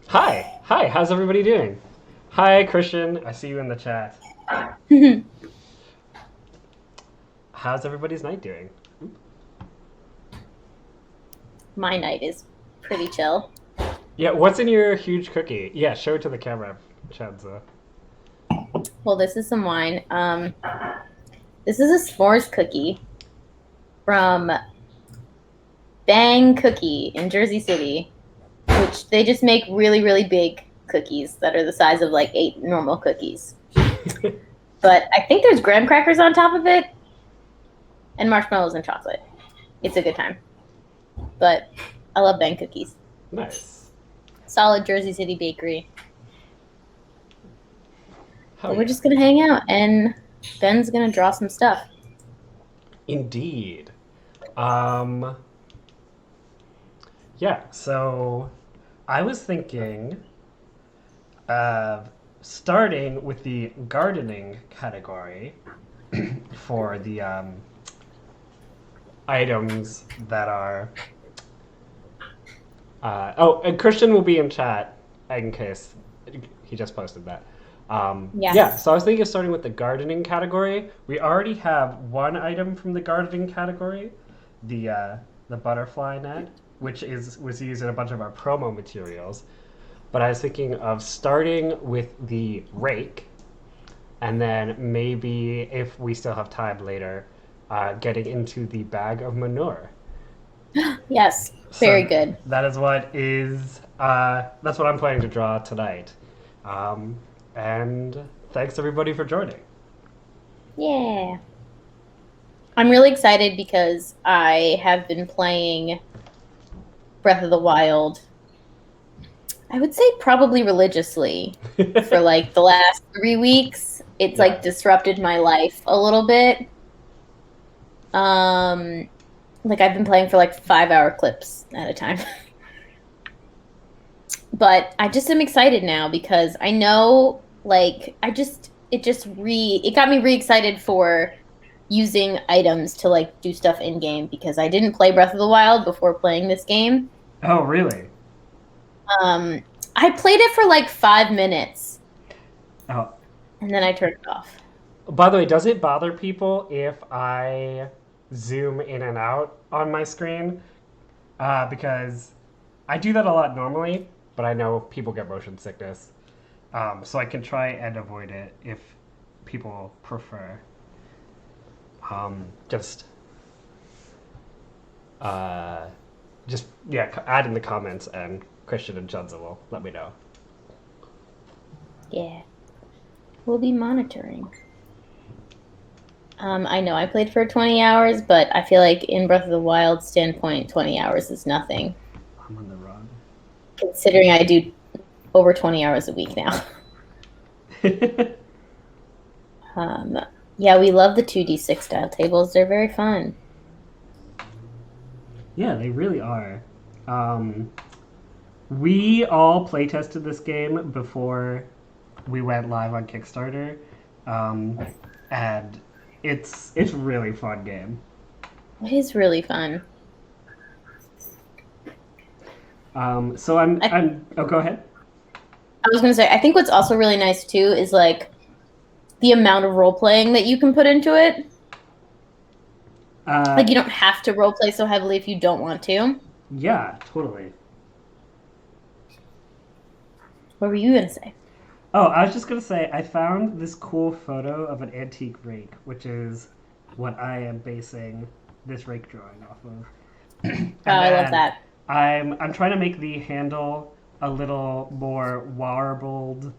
Hi, how's everybody doing? Hi, Christian, I see you in the chat. How's everybody's night doing? My night is pretty chill. Yeah, what's in your huge cookie? Yeah, show it to the camera, Cenza. Well, this is some wine. This is a s'mores cookie from Bang Cookie in Jersey City, which they just make really, really big cookies that are the size of like 8 normal cookies. But I think there's graham crackers on top of it and marshmallows and chocolate. It's a good time. But I love Bang cookies. Nice. Solid Jersey City bakery. Hell But we're yeah. just gonna hang out and Ben's gonna draw some stuff. Indeed. Um, yeah, so I was thinking of starting with the gardening category for the items that are and Christian will be in chat in case he just posted that. Yeah, Yes. so I was thinking of starting with the gardening category. We already have one item from the gardening category, the butterfly net, which was used in a bunch of our promo materials. But I was thinking of starting with the rake, and then maybe if we still have time later, getting into the bag of manure. Yes. Very So good. that's what I'm planning to draw tonight. Um, and thanks everybody for joining. Yeah. I'm really excited because I have been playing Breath of the Wild, I would say probably religiously for like the last 3 weeks. It's Yeah. like disrupted my life a little bit. Um, like I've been playing for like 5 hour clips at a time. But I just am excited now because I know like it got me re-excited for using items to like do stuff in game because I didn't play Breath of the Wild before playing this game. Oh, really? Um, I played it for like 5 minutes Oh, and then I turned it off. by the way, does it bother people if I zoom in and out on my screen? Because I do that a lot normally, but I know people get motion sickness. So I can try and avoid it if people prefer. Just uh, just yeah, add in the comments, and Christian and Junza will let me know. Yeah, we'll be monitoring. I know I played for 20 hours, but I feel like in Breath of the Wild standpoint, 20 hours is nothing, I'm on the run. considering I do over 20 hours a week now. Um, yeah, we love the 2D6 style tables. They're very fun. Yeah, they really are. Um, we all play tested this game before we went live on Kickstarter, um, and it's really fun game. It is really fun. So I'm I, I'm oh go ahead. I was going to say, I think what's also really nice too is like the amount of role playing that you can put into it. Uh, Like you don't have to role play so heavily if you don't want to. yeah, totally. What were you going to say? Oh, I was just gonna say I found this cool photo of an antique rake, which is what I am basing this rake drawing off of. Oh, And I love then that. I'm trying to make the handle a little more warbled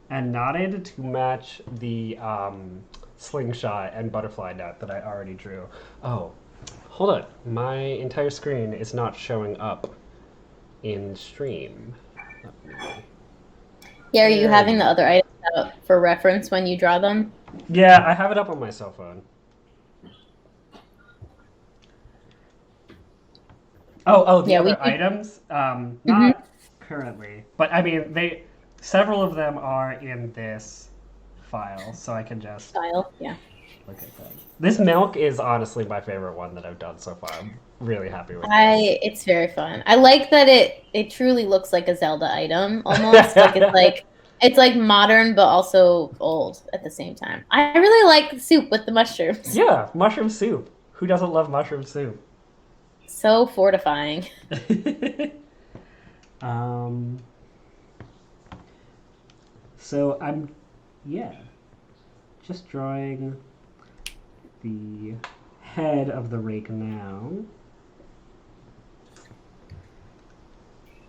and knotted to match the slingshot and butterfly net that I already drew. Oh, hold on. My entire screen is not showing up in stream. Yeah, are you There having we the other go. items out for reference when you draw them? Yeah, I have it up on my cell phone. Oh, the Yeah, we other do. items? Hmm. Not currently, but I mean, several of them are in this file, so I can just Style. Yeah. look at them. This milk is honestly my favorite one that I've done so far. Really happy with It's very fun. I like that it truly looks like a Zelda item almost. this. It's like modern but also old at the same time. I really like the soup with the mushrooms. Yeah, mushroom soup. Who doesn't love mushroom soup? So fortifying. um, so yeah, just drawing the head of the rake now.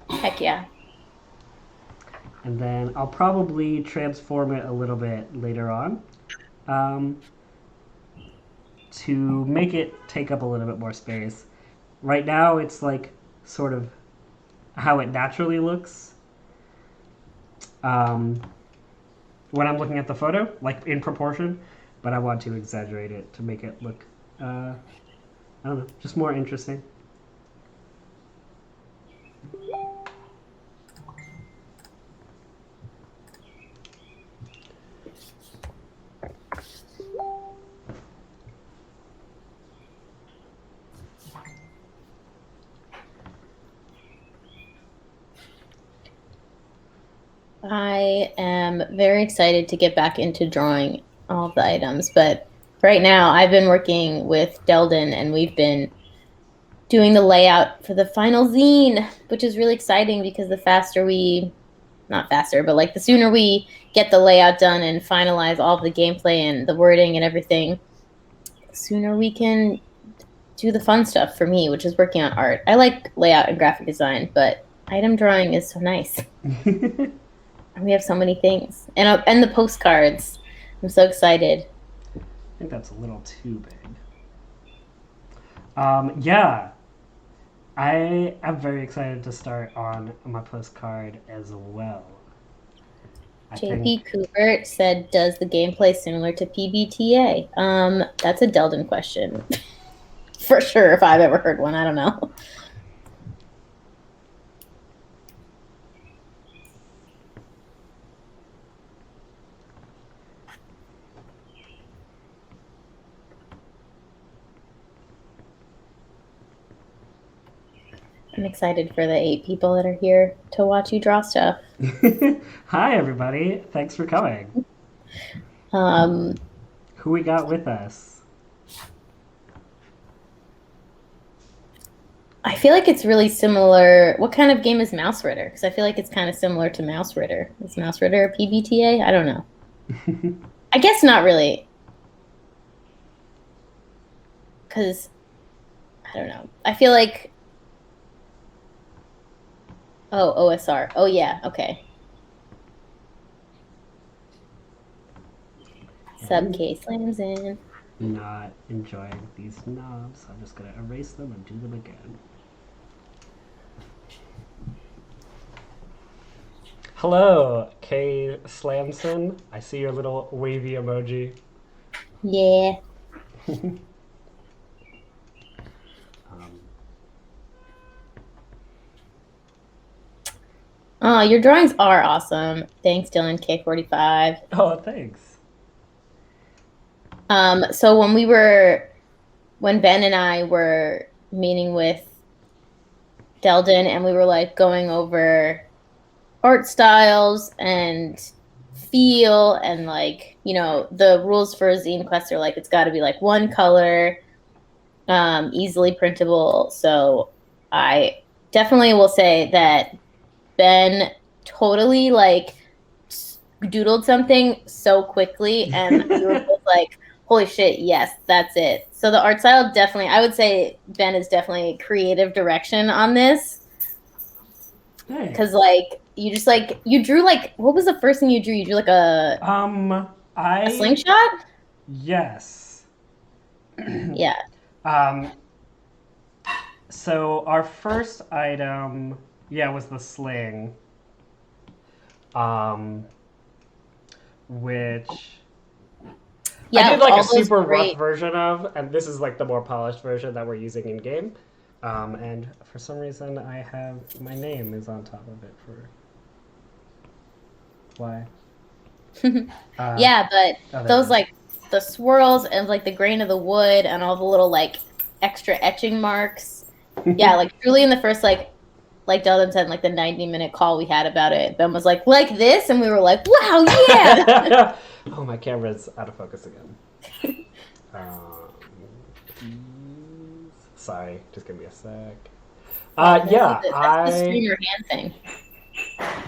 Heck yeah. And then I'll probably transform it a little bit later on um, to make it take up a little bit more space. Right now, it's like sort of how it naturally looks um, when I'm looking at the photo, like in proportion, but I want to exaggerate it to make it look, I don't know, just more interesting. I am very excited to get back into drawing all of the items, but right now I've been working with Delden and we've been doing the layout for the final zine, which is really exciting because the faster we, not faster, but like the sooner we get the layout done and finalize all of the gameplay and the wording and everything, the sooner we can do the fun stuff for me, which is working on art. I like layout and graphic design, but item drawing is so nice. We have so many things, and the postcards. I'm so excited. I think that's a little too big. Yeah, I am very excited to start on my postcard as well. I JP think Kubert said, "Does the gameplay similar to PBTA?" That's a Delden question, for sure. If I've ever heard one, I don't know. I'm excited for the 8 people that are here to watch you draw stuff. Hi, everybody. Thanks for coming. Um, Who we got with us? I feel like it's really similar. What kind of game is Mouse Ritter? Because I feel like it's kind of similar to Mouse Ritter. Is Mouse Ritter a PBTA? I don't know. I guess not really. Because, I don't know. I feel like. Oh, OSR. Oh, yeah. Okay. Sub K slams in. Not enjoying these knobs. I'm just going to erase them and do them again. Hello, Kay Slamson. I see your little wavy emoji. Yeah. Oh, your drawings are awesome. Thanks, Dylan K45. Oh, thanks. So when Ben and I were meeting with Delden and we were like going over art styles and feel and like, the rules for a zine quest are like, it's got to be like one color, easily printable. So I definitely will say that Ben totally like doodled something so quickly and we were both like, holy shit, yes, that's it. So the art style definitely, I would say Ben is definitely creative direction on this. Hey. Because like you drew like, what was the first thing you drew? You drew like a slingshot? Yes. Yeah. So our first item, was the sling. Which I did like a super rough version of, and this is like the more polished version that we're using in game. And for some reason, I have my name is on top of it for why. Yeah, but those like the swirls and like the grain of the wood and all the little like extra etching marks Yeah, like truly in the first like Delvin said, like the 90-minute call we had about it, Ben was like this, and we were like, wow, yeah. Oh, my camera's out of focus again. Sorry, just give me a sec. Yeah, That's the streamer hand thing.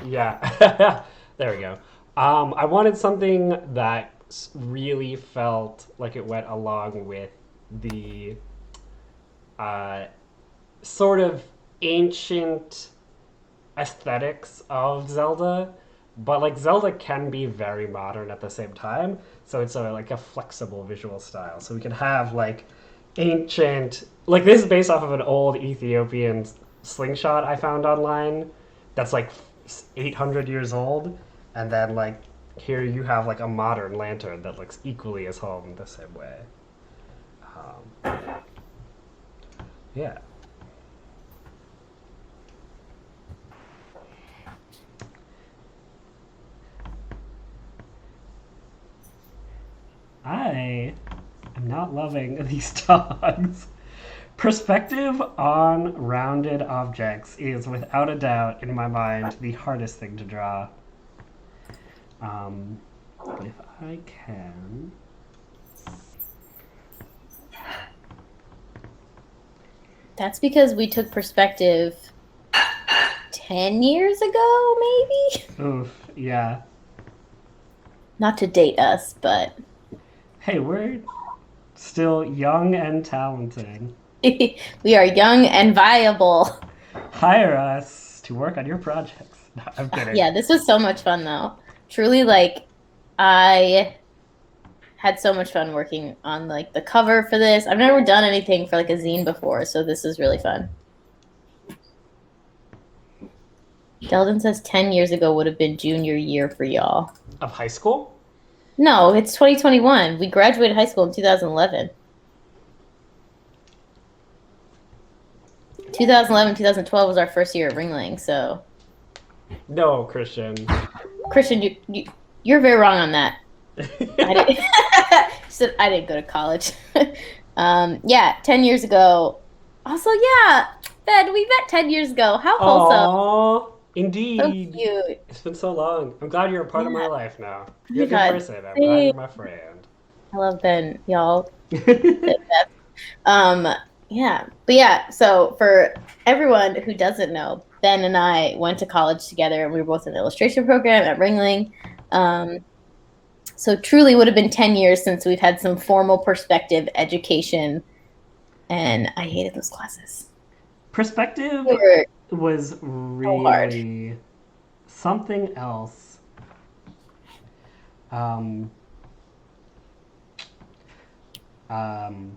Yeah, there we go. I wanted something that really felt like it went along with the uh, sort of ancient aesthetics of Zelda, but like Zelda can be very modern at the same time. So it's like a flexible visual style. So we could have like ancient, like this is based off of an old Ethiopian slingshot I found online. That's like 800 years old, and then like here you have like a modern lantern that looks equally as home the same way. Um, yeah. I am not loving these dogs. Perspective on rounded objects is without a doubt, in my mind, the hardest thing to draw. But if I can. That's because we took perspective 10 years ago, maybe? Oof, yeah. Not to date us, but Hey, we're still young and talented. we are young and viable. Hire us to work on your projects. No, I'm kidding. Yeah, this was so much fun though. Truly, like, I had so much fun working on like the cover for this. I've never done anything for like a zine before, so this is really fun. Delden says 10 years ago would have been junior year for y'all. Of high school? No, it's 2021. We graduated high school in 2011. 2011, 2012 was our first year at Ringling, so. No, Christian. Christian, you're very wrong on that. I didn't go to college. Yeah, 10 years ago. Also, yeah, Ben, we met 10 years ago. How wholesome. Aww, So indeed. cute. It's been so long. I'm glad you're a part of my Yeah. life now. Oh You're my a good God. person. I'm glad you're my friend. I love Ben, y'all. Um, yeah. But yeah, so for everyone who doesn't know, Ben and I went to college together and we were both in the illustration program at Ringling. So truly would have been 10 years since we've had some formal perspective education, and I hated those classes. Perspective They were was so hard. really something else. Um, um,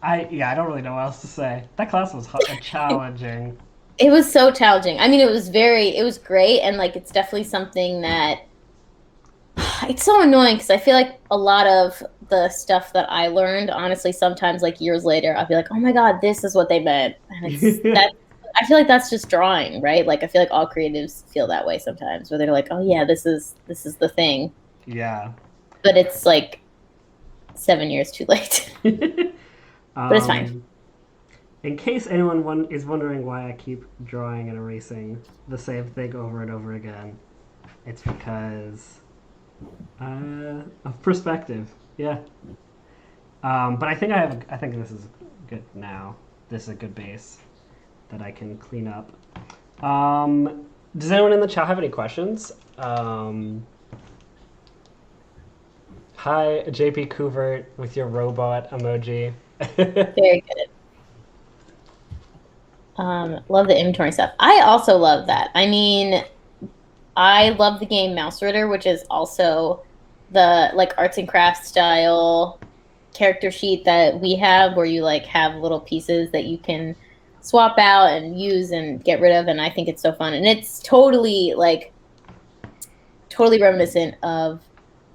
I don't really know what else to say. That class was challenging. It was so challenging. I mean, it was great, and like it's definitely something that it's so annoying because I feel like a lot of the stuff that I learned, honestly, sometimes like years later, I'll be like, oh my God, this is what they meant. And it's that I feel like that's just drawing, right? Like I feel like all creatives feel that way sometimes where they're like, oh yeah, this is the thing. Yeah. But it's like 7 years too late. But it's fine. In case anyone is wondering why I keep drawing and erasing the same thing over and over again, it's because of perspective. Yeah. But I think I think this is good now. This is a good base that I can clean up. Does anyone in the chat have any questions? Hi, JP Couvert with your robot emoji. Very good. Love the inventory stuff. I also love that. I mean, I love the game Mouse Ritter, which is also the like arts and crafts style character sheet that we have where you like have little pieces that you can swap out and use and get rid of, and I think it's so fun. And it's totally reminiscent of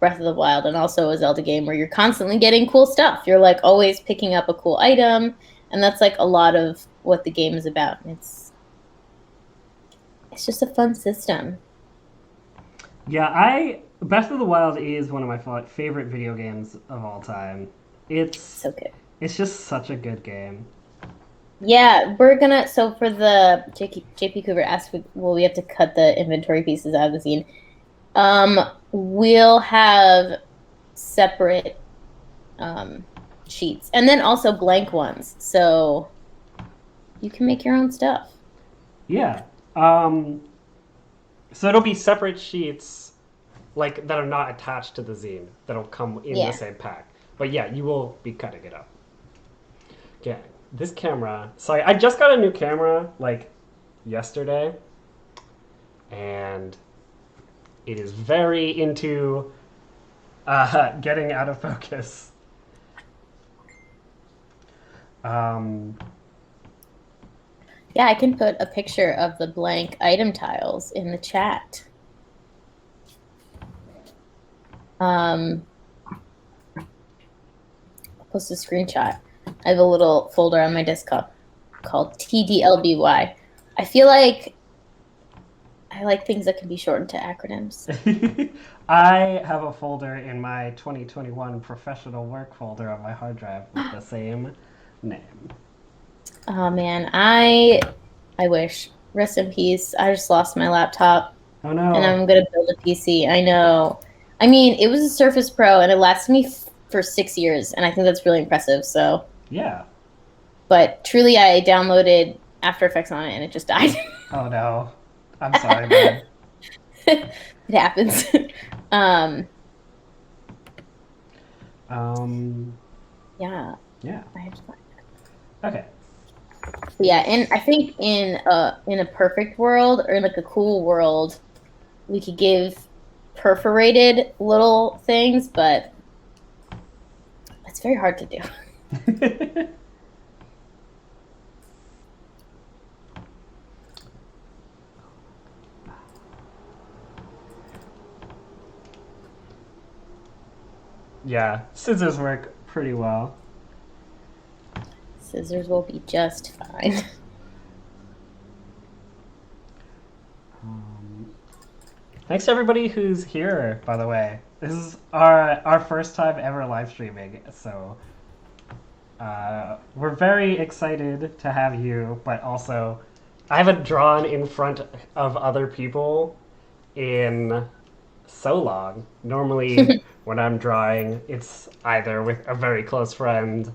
Breath of the Wild and also a Zelda game where you're constantly getting cool stuff. You're like always picking up a cool item, and that's like a lot of what the game is about. It's just a fun system. Yeah, Breath of the Wild is one of my favorite video games of all time. It's so good. It's just such a good game. Yeah, we're gonna. So for the JP Cooper asked, will we have to cut the inventory pieces out of the zine? We'll have separate sheets, and then also blank ones, so you can make your own stuff. Yeah. Um, so it'll be separate sheets, like that are not attached to the zine. That'll come in the Yeah. same pack. But yeah, you will be cutting it up. Yeah. This camera. Sorry, I just got a new camera like yesterday, and it is very into getting out of focus. Um, Yeah, I can put a picture of the blank item tiles in the chat. I'll post a screenshot. I have a little folder on my desktop called TDLBY. I feel like I like things that can be shortened to acronyms. I have a folder in my 2021 professional work folder on my hard drive with the same name. Oh man, I wish. Rest in peace. I just lost my laptop Oh and no. I'm gonna build a PC. I know. I mean, it was a Surface Pro and it lasted me for 6 years, and I think that's really impressive. So, Yeah. but truly, I downloaded After Effects on it and it just died. Oh no. I'm sorry, bud. It happens. um, Um, yeah, yeah. I have to find. Okay. Yeah, and I think in a perfect world or in like a cool world, we could give perforated little things, but it's very hard to do. Yeah, scissors work pretty well. Scissors will be just fine. Um, Thanks to everybody who's here, by the way. This is our first time ever live streaming, so we're very excited to have you, but also I haven't drawn in front of other people in so long. Normally, when I'm drawing, it's either with a very close friend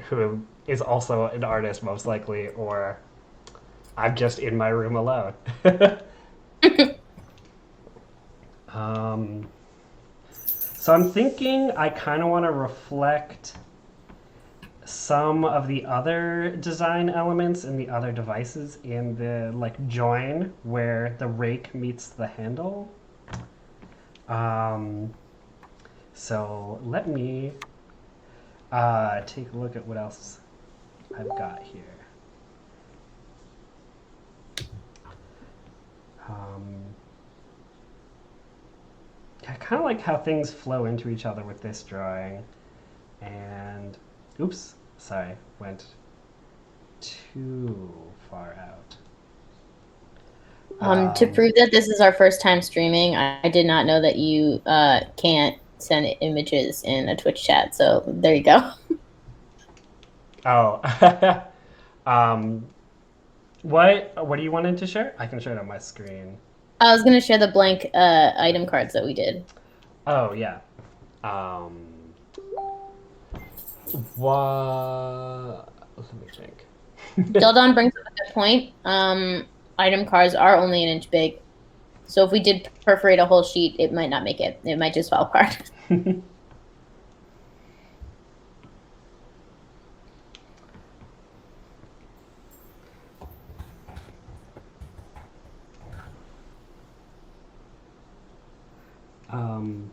who is also an artist, most likely, or I'm just in my room alone. um, so I'm thinking I kind of want to reflect some of the other design elements in the other devices in the like join where the rake meets the handle. Um, so let me take a look at what else I've got here. Um, I kind of like how things flow into each other with this drawing. And, oops, sorry, went too far out. To prove that this is our first time streaming, I did not know that you can't send images in a Twitch chat. So there you go. Oh, um, what do you wanted to share? I can share it on my screen. I was gonna share the blank item cards that we did. Oh yeah. Um, what? Let me think. Dildon brings up a good point. Item cards are only an inch big, so if we did perforate a whole sheet, it might not make it. It might just fall apart. um,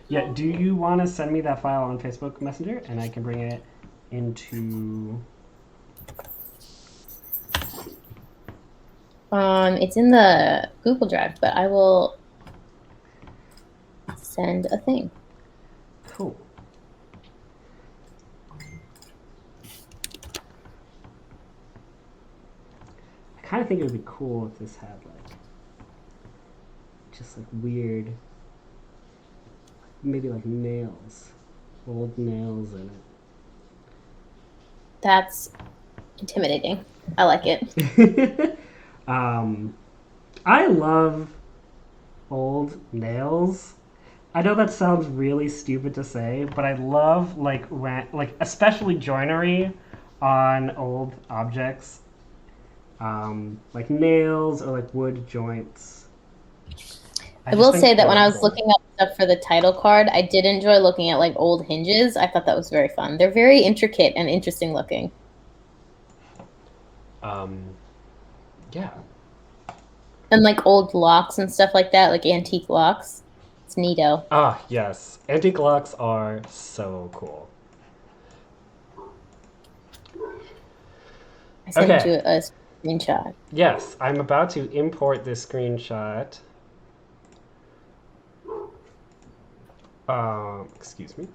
yeah. Do you want to send me that file on Facebook Messenger, and I can bring it into? It's in the Google Drive, but I will send a thing. Cool. I kind of think it would be cool if this had like just like weird, maybe like nails. Old nails in That's intimidating. I like it. it. I love old nails. I know that sounds really stupid to say, but I love like especially joinery on old objects, like nails or like wood joints. I I just will think say that they when look I was cool. looking up stuff for the title card, I did enjoy looking at like old hinges. I thought that was very fun. They're very intricate and interesting looking. Um, yeah. And like old locks and stuff like that, like antique locks. It's neato. Ah, yes. Antique locks are so cool. I sent Okay. you a screenshot. Yes, I'm about to import this screenshot. Excuse me.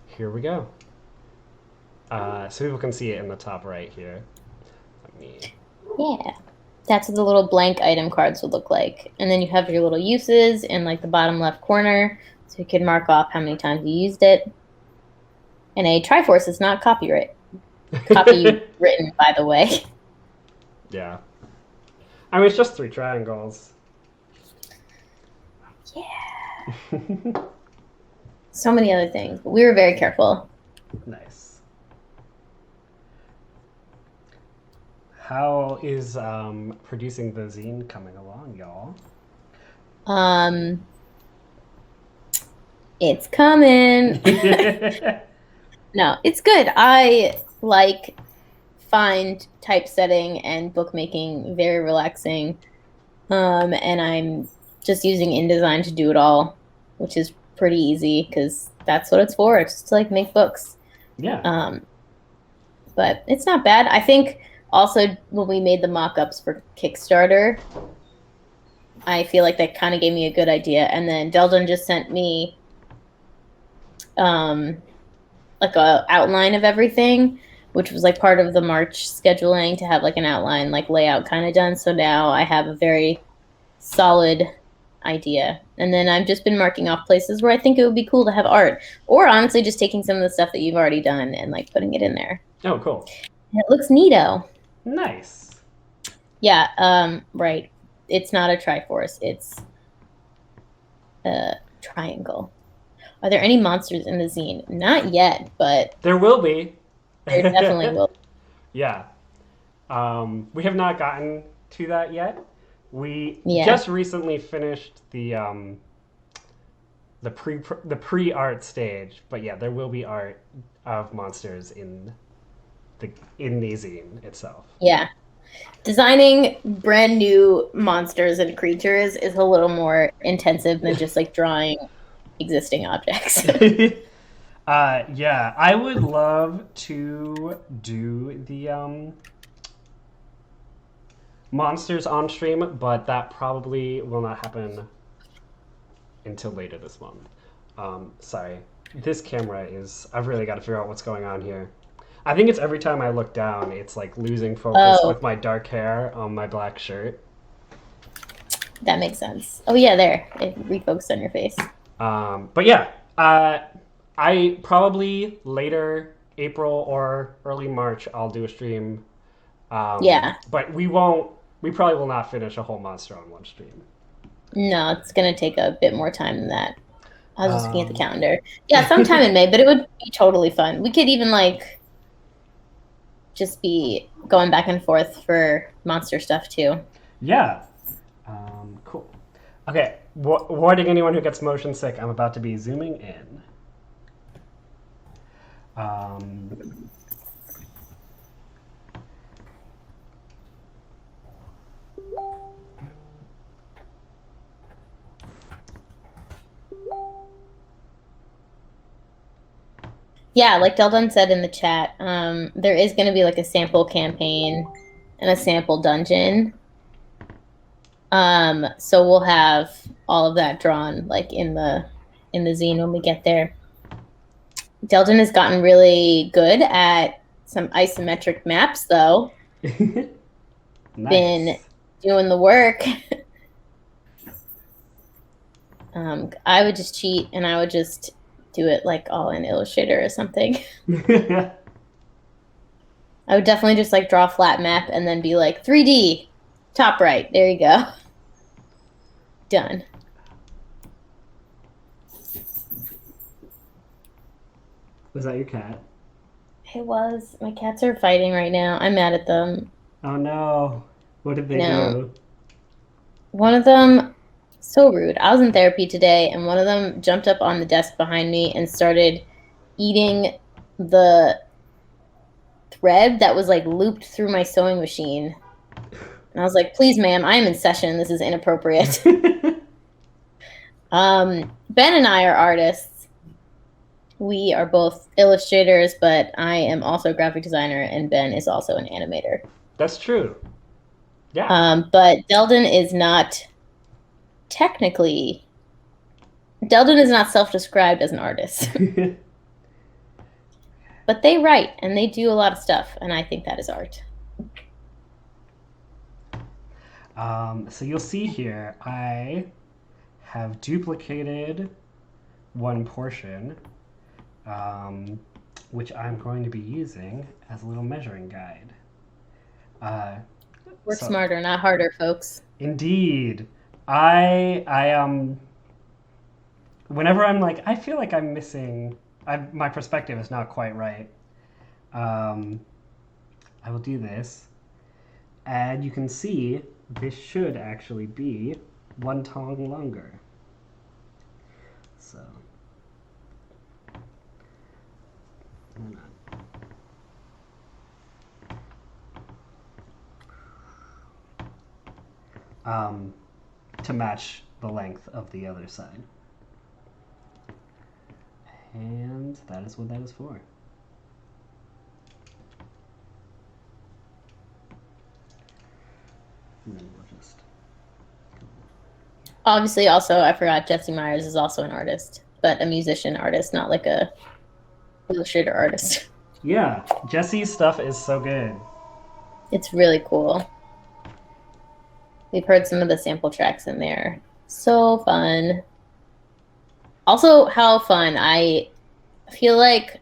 Here we go. So people can see it in the top right here. Let me. Yeah. That's what the little blank item cards would look like. And then you have your little uses in like the bottom left corner. So you can mark off how many times you used it. And a Triforce is not copywritten, by the way. Yeah. I mean, it's just three triangles. Yeah. So many other things. But we were very careful. Nice. How is producing the zine coming along, y'all? Um, it's coming. No, it's good. I like find typesetting and bookmaking very relaxing. And I'm just using InDesign to do it all, which is pretty easy because that's what it's for. It's just to like make books. Yeah. Um, but it's not bad. I think also when we made the mock-ups for Kickstarter, I feel like that kind of gave me a good idea. And then Deldon just sent me um, like a outline of everything, which was like part of the March scheduling to have like an outline, like layout kind of done. So now I have a very solid idea. And then I've just been marking off places where I think it would be cool to have art, or honestly just taking some of the stuff that you've already done and like putting it in there. Oh, cool. And it looks neato. Nice. Yeah, right. It's not a Triforce, it's a triangle. Are there any monsters in the zine? Not yet, but There will be. there definitely will. Yeah. We have not gotten to that yet. We Yeah. just recently finished the pre art stage, but yeah, there will be art of monsters in the zine itself. Yeah. Designing brand new monsters and creatures is a little more intensive than just like drawing existing objects. Yeah, I would love to do the monsters on stream, but that probably will not happen until later this month. Sorry, this camera is. I've really got to figure out what's going on here. I think it's every time I look down, it's like losing focus Oh, with my dark hair on my black shirt. that makes sense. Oh yeah, there. It refocused on your face. But yeah, I probably later April or early March I'll do a stream. Yeah. But we won't. We probably will not finish a whole monster on one stream. No, it's gonna take a bit more time than that. I was just looking at the Um, calendar. Yeah, sometime in May, but it would be totally fun. We could even like just be going back and forth for monster stuff too. yeah. Cool. Okay. Warning anyone who gets motion sick. I'm about to be zooming in. Um, Yeah, like Deldon said in the chat, there is going to be like a sample campaign and a sample dungeon. So we'll have all of that drawn like in the zine when we get there. Deldon has gotten really good at some isometric maps, though. Been nice. doing the work. I would just cheat and I would just do it like all in Illustrator or something. I would definitely just like draw a flat map and then be like 3D, top right. There you go. Done. Was that your cat? It was. My cats are fighting right now. I'm mad at them. Oh no. What did they No. do? One of them, so rude. I was in therapy today, and one of them jumped up on the desk behind me and started eating the thread that was like looped through my sewing machine. And I was like, please, ma'am, I am in session. This is inappropriate. Ben and I are artists. We are both illustrators, but I am also a graphic designer, and Ben is also an animator. That's true. Yeah. But Deldon is not technically. Deldon is not self-described as an artist, but they write and they do a lot of stuff, and I think that is art. So you'll see here, I have duplicated one portion, which I'm going to be using as a little measuring guide. Work So, smarter, not harder, folks. indeed, I whenever I'm like, I feel like I'm missing, my perspective is not quite right. Um, I will do this, and you can see this should actually be one tong longer. So, hold on. To match the length of the other side. And that is what that is for. And then we'll just Obviously, also, I forgot Jesse Myers is also an artist, but a musician artist, not like a illustrator artist. yeah, Jesse's stuff is so good. It's really cool. We've heard some of the sample tracks in there. So fun. Also, how fun. I feel like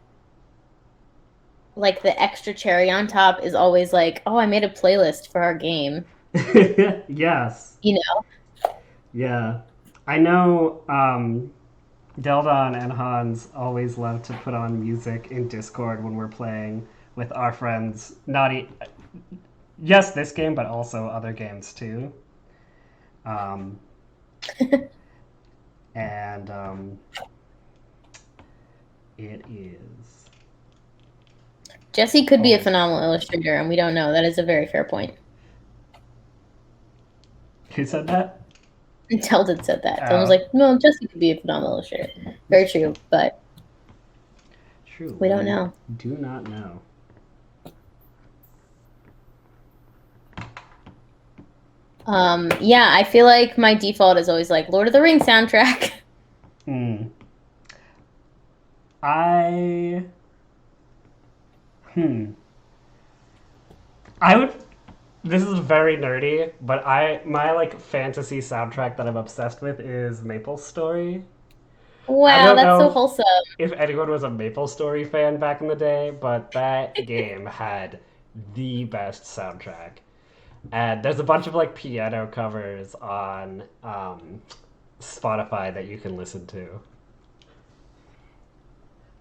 the extra cherry on top is always like, oh, I made a playlist for our game. Yes. You know? Yeah. I know Deldon and Hans always love to put on music in Discord when we're playing with our friends. Yes, this game, but also other games too. Um, and it is. Jesse could be a phenomenal illustrator, and we don't know. That is a very fair point. Who said that? Teldon said that. Teldon was like, no, Jesse could be a phenomenal illustrator. Very true, but true. We don't know. Do not know. Yeah, I feel like my default is always like Lord of the Rings soundtrack. Hmm. I. I would. This is very nerdy, but my like fantasy soundtrack that I'm obsessed with is Maple Story. I Wow, don't that's so know wholesome. if anyone was a Maple Story fan back in the day, but that game had the best soundtrack. And there's a bunch of like piano covers on Spotify that you can listen to.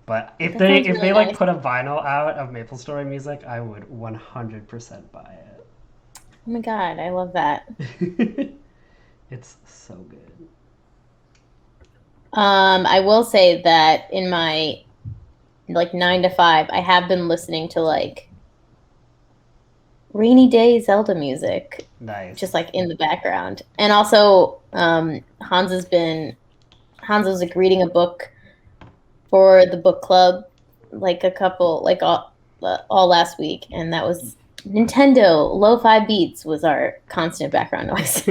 But if That sounds if really they like nice. put a vinyl out of Maple Story music, I would 100% buy Oh my god, I love that. it. It's so good. I will say that in my like 9 to 5, I have been listening to like rainy day Zelda music, Nice. just like in the background. And also, Hans was like reading a book for the book club, like a couple, like all last week, and that was Nintendo Lo-Fi Beats was our constant background noise.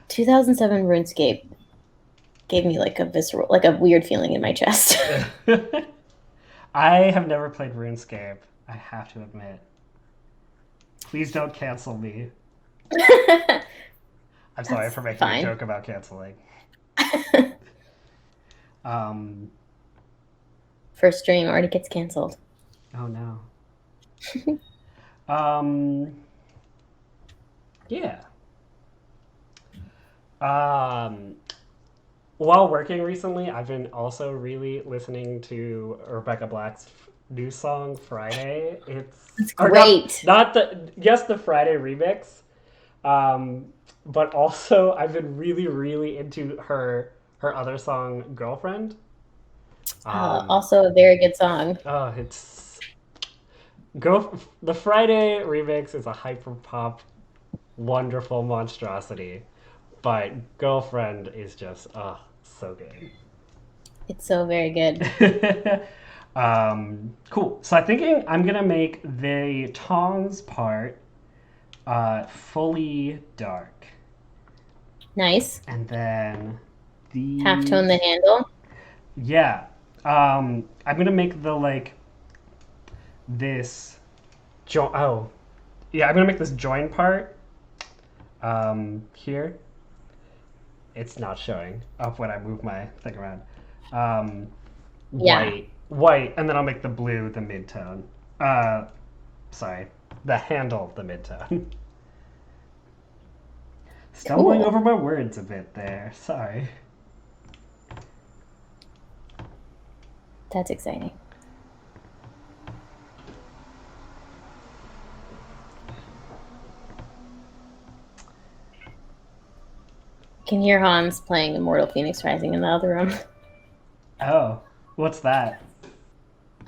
2007 RuneScape gave me like a visceral, like a weird feeling in my chest. I have never played RuneScape, I have to admit. Please don't cancel me. I'm sorry That's for making a fine. joke about canceling. Um, First stream already gets canceled. oh no. Um, yeah. Um, while working recently, I've been also really listening to Rebecca Black's new song "Friday." It's It's or not great. not the yes the Friday remix, um, but also I've been really into her other song "Girlfriend." Um, Also a very good song. it's Girl. The Friday remix is a hyper pop, wonderful monstrosity, but "Girlfriend" is just so good. It's so very good. Cool. So I'm thinking I'm gonna make the tongs part fully dark, Nice. and then Halftone the these. handle. Yeah. I'm gonna make the like this. Oh, yeah. I'm gonna make this join part. Here. It's not showing up when I move my thing around. Um, Yeah. white, and then I'll make the blue the midtone. Uh, sorry, the handle the midtone. Stumbling Cool. over my words a bit there. Sorry. That's exciting. You can hear Hans playing Immortal Phoenix Rising in the other room. Oh, what's that?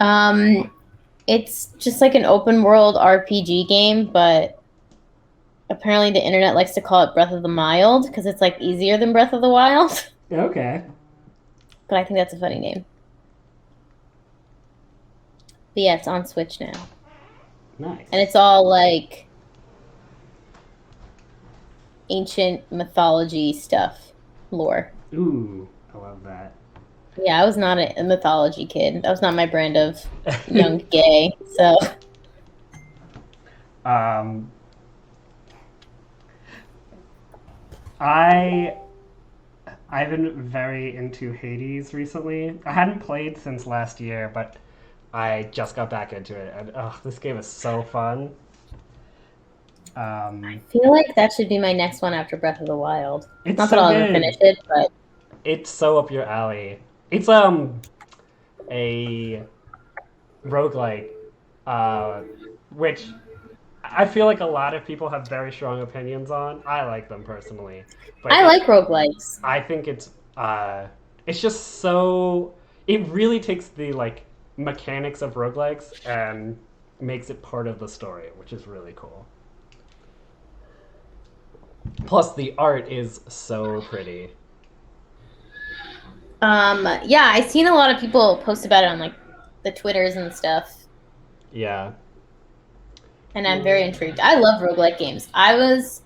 Um, it's just like an open world RPG game, but apparently the internet likes to call it Breath of the Mild because it's like easier than Breath of the Wild. Okay. But I think that's a funny name. But yeah, it's on Switch now. And it's Nice. all like ancient mythology stuff, lore. Ooh, I love that. Yeah, I was not a mythology kid. That was not my brand of young gay. So um, I I've been very into Hades recently. I hadn't played since last year, but I just got back into it, and this game is so fun. I Um, feel like that should be my next one after Breath of the Wild. it's Not that so I'll ever finish good. it, but It's so up your alley. It's a roguelike, uh, which I feel like a lot of people have very strong opinions on. I like them personally, but I like roguelikes. I think it's just so it really takes the like mechanics of roguelikes and makes it part of the story, which is really cool. Plus, the art is so pretty. Yeah, I've seen a lot of people post about it on like the Twitters and stuff, Yeah. and I'm very intrigued. I love roguelike games. I was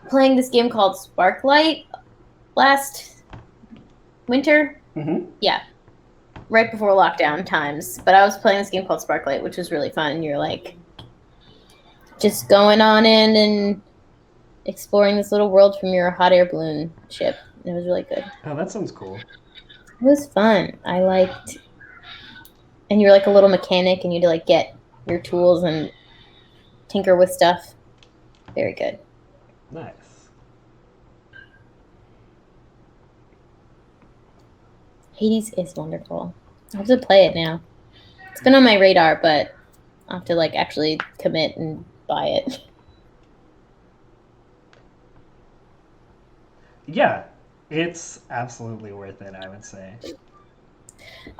playing this game called Sparklight last winter. Mm-hmm. Yeah, right before lockdown times. But I was playing this game called Sparklight, which was really fun. And you're like just going on in and exploring this little world from your hot air balloon ship. It was really good. Oh, that sounds cool. It was fun. I liked, and you're like a little mechanic, and you had to like get your tools and tinker with stuff. Very good. Nice. Hades is wonderful. I have to play it now. It's been on my radar, but I have to like actually commit and buy it. Yeah, it's absolutely worth it, I would say.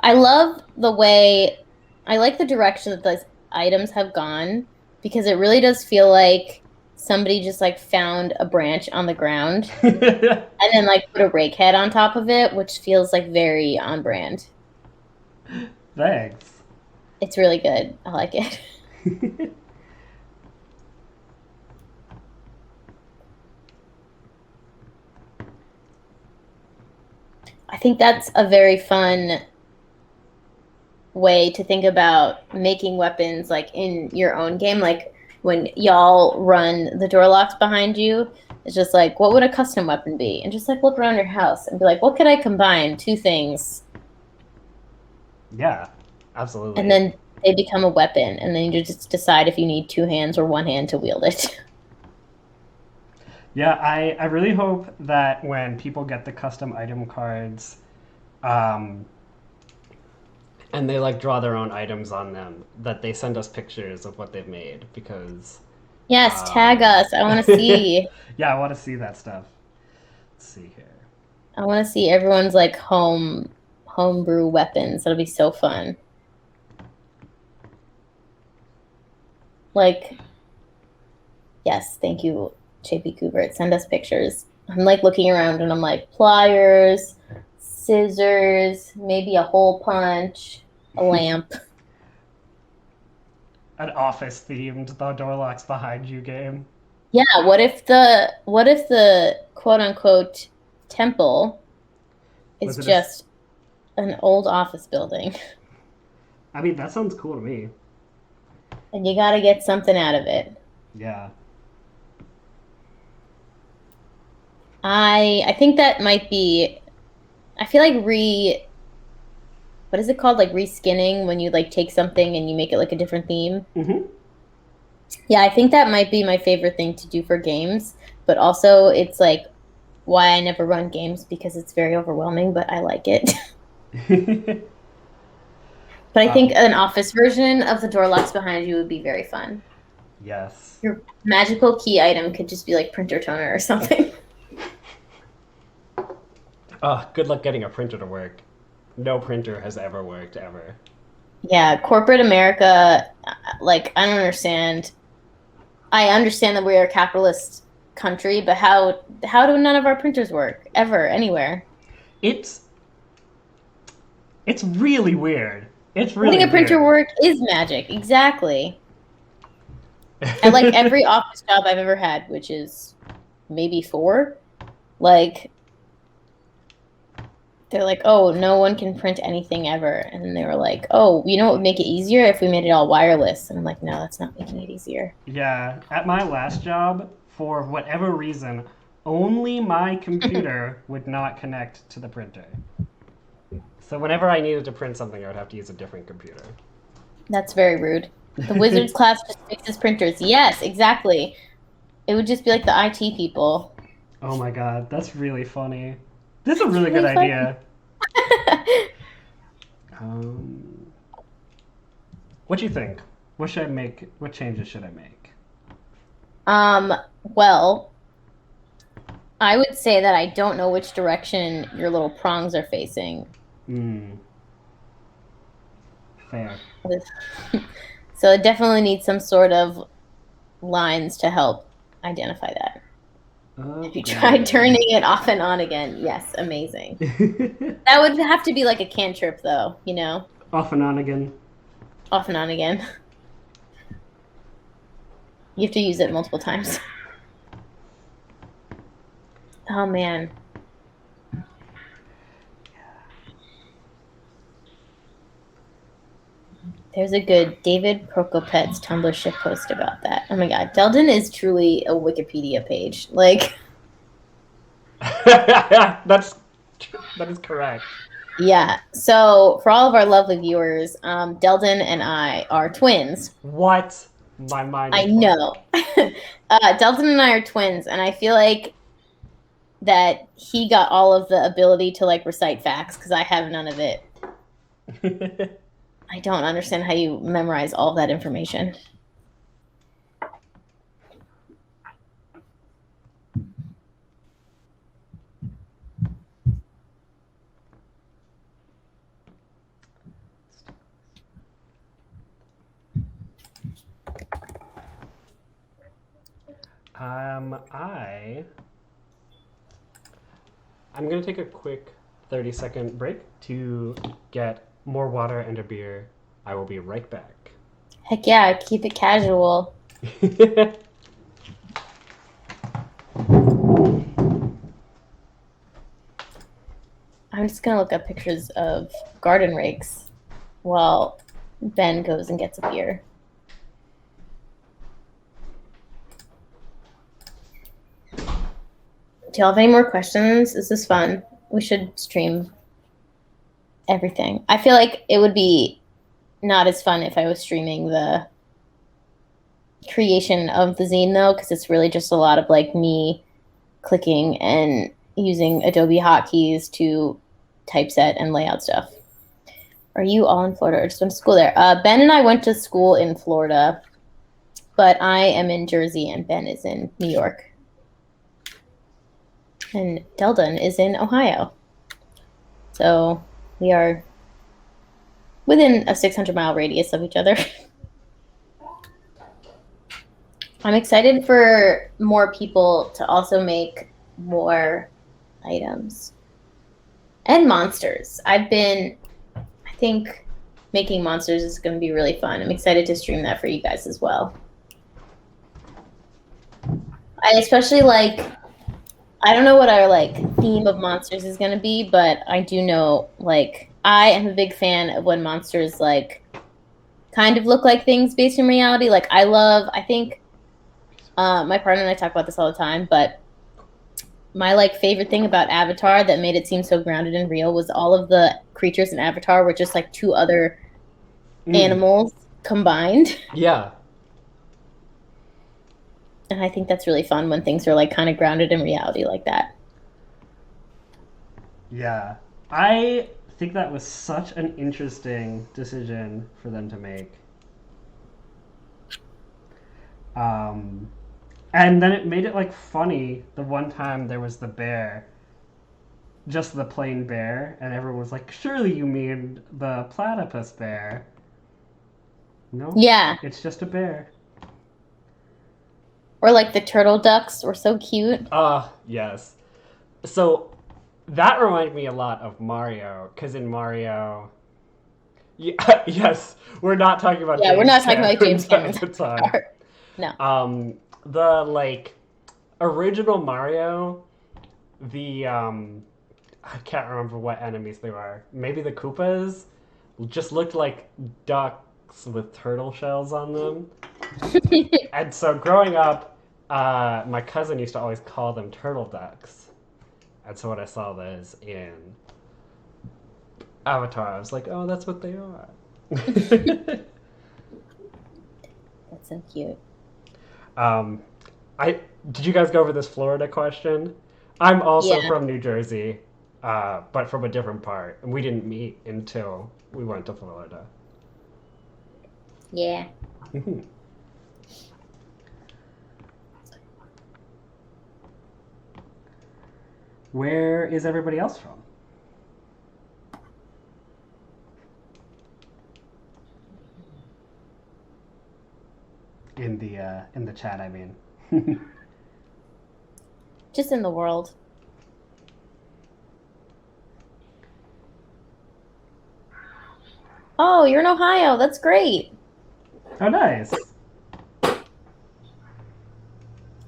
I love the way I like the direction that those items have gone because it really does feel like somebody just like found a branch on the ground and then like put a rake head on top of it, which feels like very on brand. Thanks. It's really good. I like it. I think that's a very fun way to think about making weapons like in your own game. Like when y'all run the door locks behind you. It's just like, what would a custom weapon be? And just like look around your house and be like, what could I combine? Two things. Yeah, absolutely. And then they become a weapon, and then you just decide if you need two hands or one hand to wield it. Yeah, I really hope that when people get the custom item cards, um, and they like draw their own items on them, that they send us pictures of what they've made because Yes, tag us. I want to see. yeah, I want to see that stuff. Let's see here. I want to see everyone's like homebrew weapons. That'll be so fun. Like, yes, thank you, JP Kubert. Send us pictures. I'm like looking around and I'm like pliers, scissors, maybe a hole punch, a lamp. An office themed the door locks behind you game. Yeah, what if the quote unquote temple is Was it just an old office building I mean, that sounds cool to me. and you got to get something out of it? Yeah. I think that might be I feel like what is it called? Like reskinning when you like take something and you make it like a different theme. Mm-hmm. Yeah, I think that might be my favorite thing to do for games, but also it's like why I never run games because it's very overwhelming, but I like it. But I think an office version of the door locks behind you would be very fun. Yes. Your magical key item could just be like printer toner or something. Oh, good luck getting a printer to work. No printer has ever worked ever. Yeah, corporate America, like I don't understand. I understand that we are a capitalist country, but how do none of our printers work ever anywhere? It's really weird. It's really Getting a printer weird. work is magic, exactly. At like every office job I've ever had, which is maybe 4, like they're like, oh, no one can print anything ever. And then they were like, oh, you know what would make it easier if we made it all wireless? And I'm like, no, that's not making it easier. Yeah, at my last job, for whatever reason, only my computer would not connect to the printer. So whenever I needed to print something, I would have to use a different computer. That's very rude. The wizards class just fixes printers. Yes, exactly. It would just be like the IT people. Oh my god, that's really funny. This is a really good idea. What do you think? What should I make? What changes should I make? Well, I would say that I don't know which direction your little prongs are facing. Fair. So it definitely needs some sort of lines to help identify that. Okay. If you tried turning it off and on again, yes, amazing. That would have to be like a cantrip, though, you know? Off and on again. Off and on again. You have to use it multiple times. Oh, man. There's a good David Prokopet's Tumblr ship post about that. Oh my god, Delden is truly a Wikipedia page. Like, that is correct. yeah. So for all of our lovely viewers, Delden and I are twins. What? My mind. I know. Delden and I are twins, and I feel like that he got all of the ability to like recite facts because I have none of it. I don't understand how you memorize all of that information. I'm gonna take a quick 30-second break to get more water and a beer. I will be right back. Heck yeah, keep it casual. I'm just gonna look up pictures of garden rakes while Ben goes and gets a beer. Do y'all have any more questions? This is fun. We should stream everything. I feel like it would be not as fun if I was streaming the creation of the zine though, because it's really just a lot of like me clicking and using Adobe hotkeys to typeset and layout stuff. Are you all in Florida or just went to school there? Ben and I went to school in Florida, but I am in Jersey and Ben is in New York. And Deldon is in Ohio. So we are within a 600-mile radius of each other. I'm excited for more people to also make more items and monsters. I think making monsters is going to be really fun. I'm excited to stream that for you guys as well. I especially like, I don't know what our like theme of monsters is going to be, but I do know like I am a big fan of when monsters like kind of look like things based in reality. Like I think my partner and I talk about this all the time, but my like favorite thing about Avatar that made it seem so grounded and real was all of the creatures in Avatar were just like two other animals combined. Yeah. And I think that's really fun when things are like kind of grounded in reality like that. Yeah. I think that was such an interesting decision for them to make. And then it made it like funny the one time there was the bear, just the plain bear, and everyone was like, surely you mean the platypus bear. No, Yeah. it's just a bear. Or like the turtle ducks were so cute. Yes. So that reminded me a lot of Mario, because in Mario, yeah, yes, we're not talking about Yeah, James we're not talking about James Cameron's Cameron's Avatar. No. The like original Mario, the I can't remember what enemies they were. Maybe the Koopas just looked like ducks with turtle shells on them. And so growing up, my cousin used to always call them turtle ducks. And so when I saw those in Avatar, I was like, oh, that's what they are. That's so cute. I did you guys go over this Florida question? I'm also Yeah. from New Jersey, but from a different part, and we didn't meet until we went to Florida. Yeah. Where is everybody else from? In the chat, I mean. Just in the world. Oh, you're in Ohio. That's great. Oh, nice. I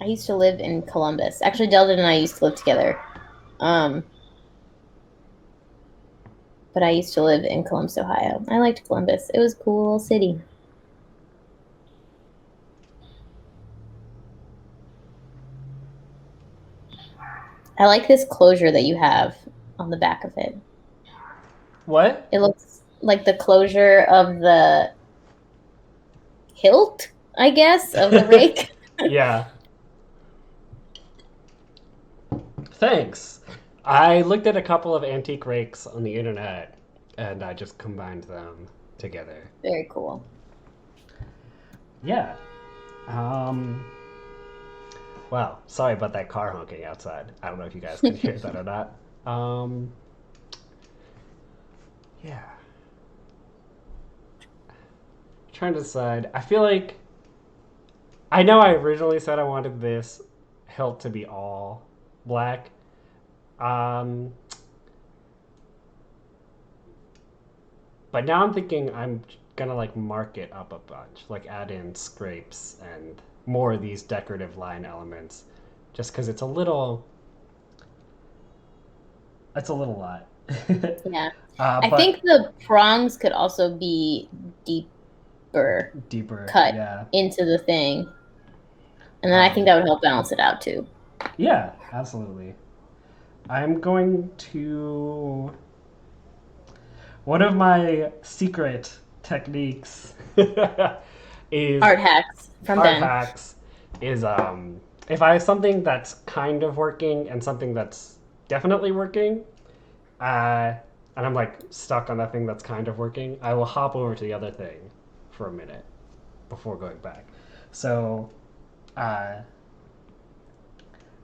used to live in Columbus. Actually, Delta and I used to live together. But I used to live in Columbus, Ohio. I liked Columbus. It was a cool little city. I like this closure that you have on the back of it. What? It looks like the closure of the hilt, I guess, of the rake. Yeah. Thanks. I looked at a couple of antique rakes on the internet, and I just combined them together. Very cool. Yeah. Wow. Sorry about that car honking outside. I don't know if you guys can hear that or not. Yeah. Trying to decide. I feel like I know I originally said I wanted this hilt to be all black. Um, but now I'm thinking I'm gonna like mark it up a bunch, like add in scrapes and more of these decorative line elements, just because it's a little lot. Yeah. I think the prongs could also be deeper cut into the thing. And then I think that would help balance it out too. Yeah, absolutely. I'm going to. One of my secret techniques is Art hacks from art Ben. hacks is if I have something that's kind of working and something that's definitely working, uh, and I'm like stuck on that thing that's kind of working, I will hop over to the other thing for a minute before going back. So uh,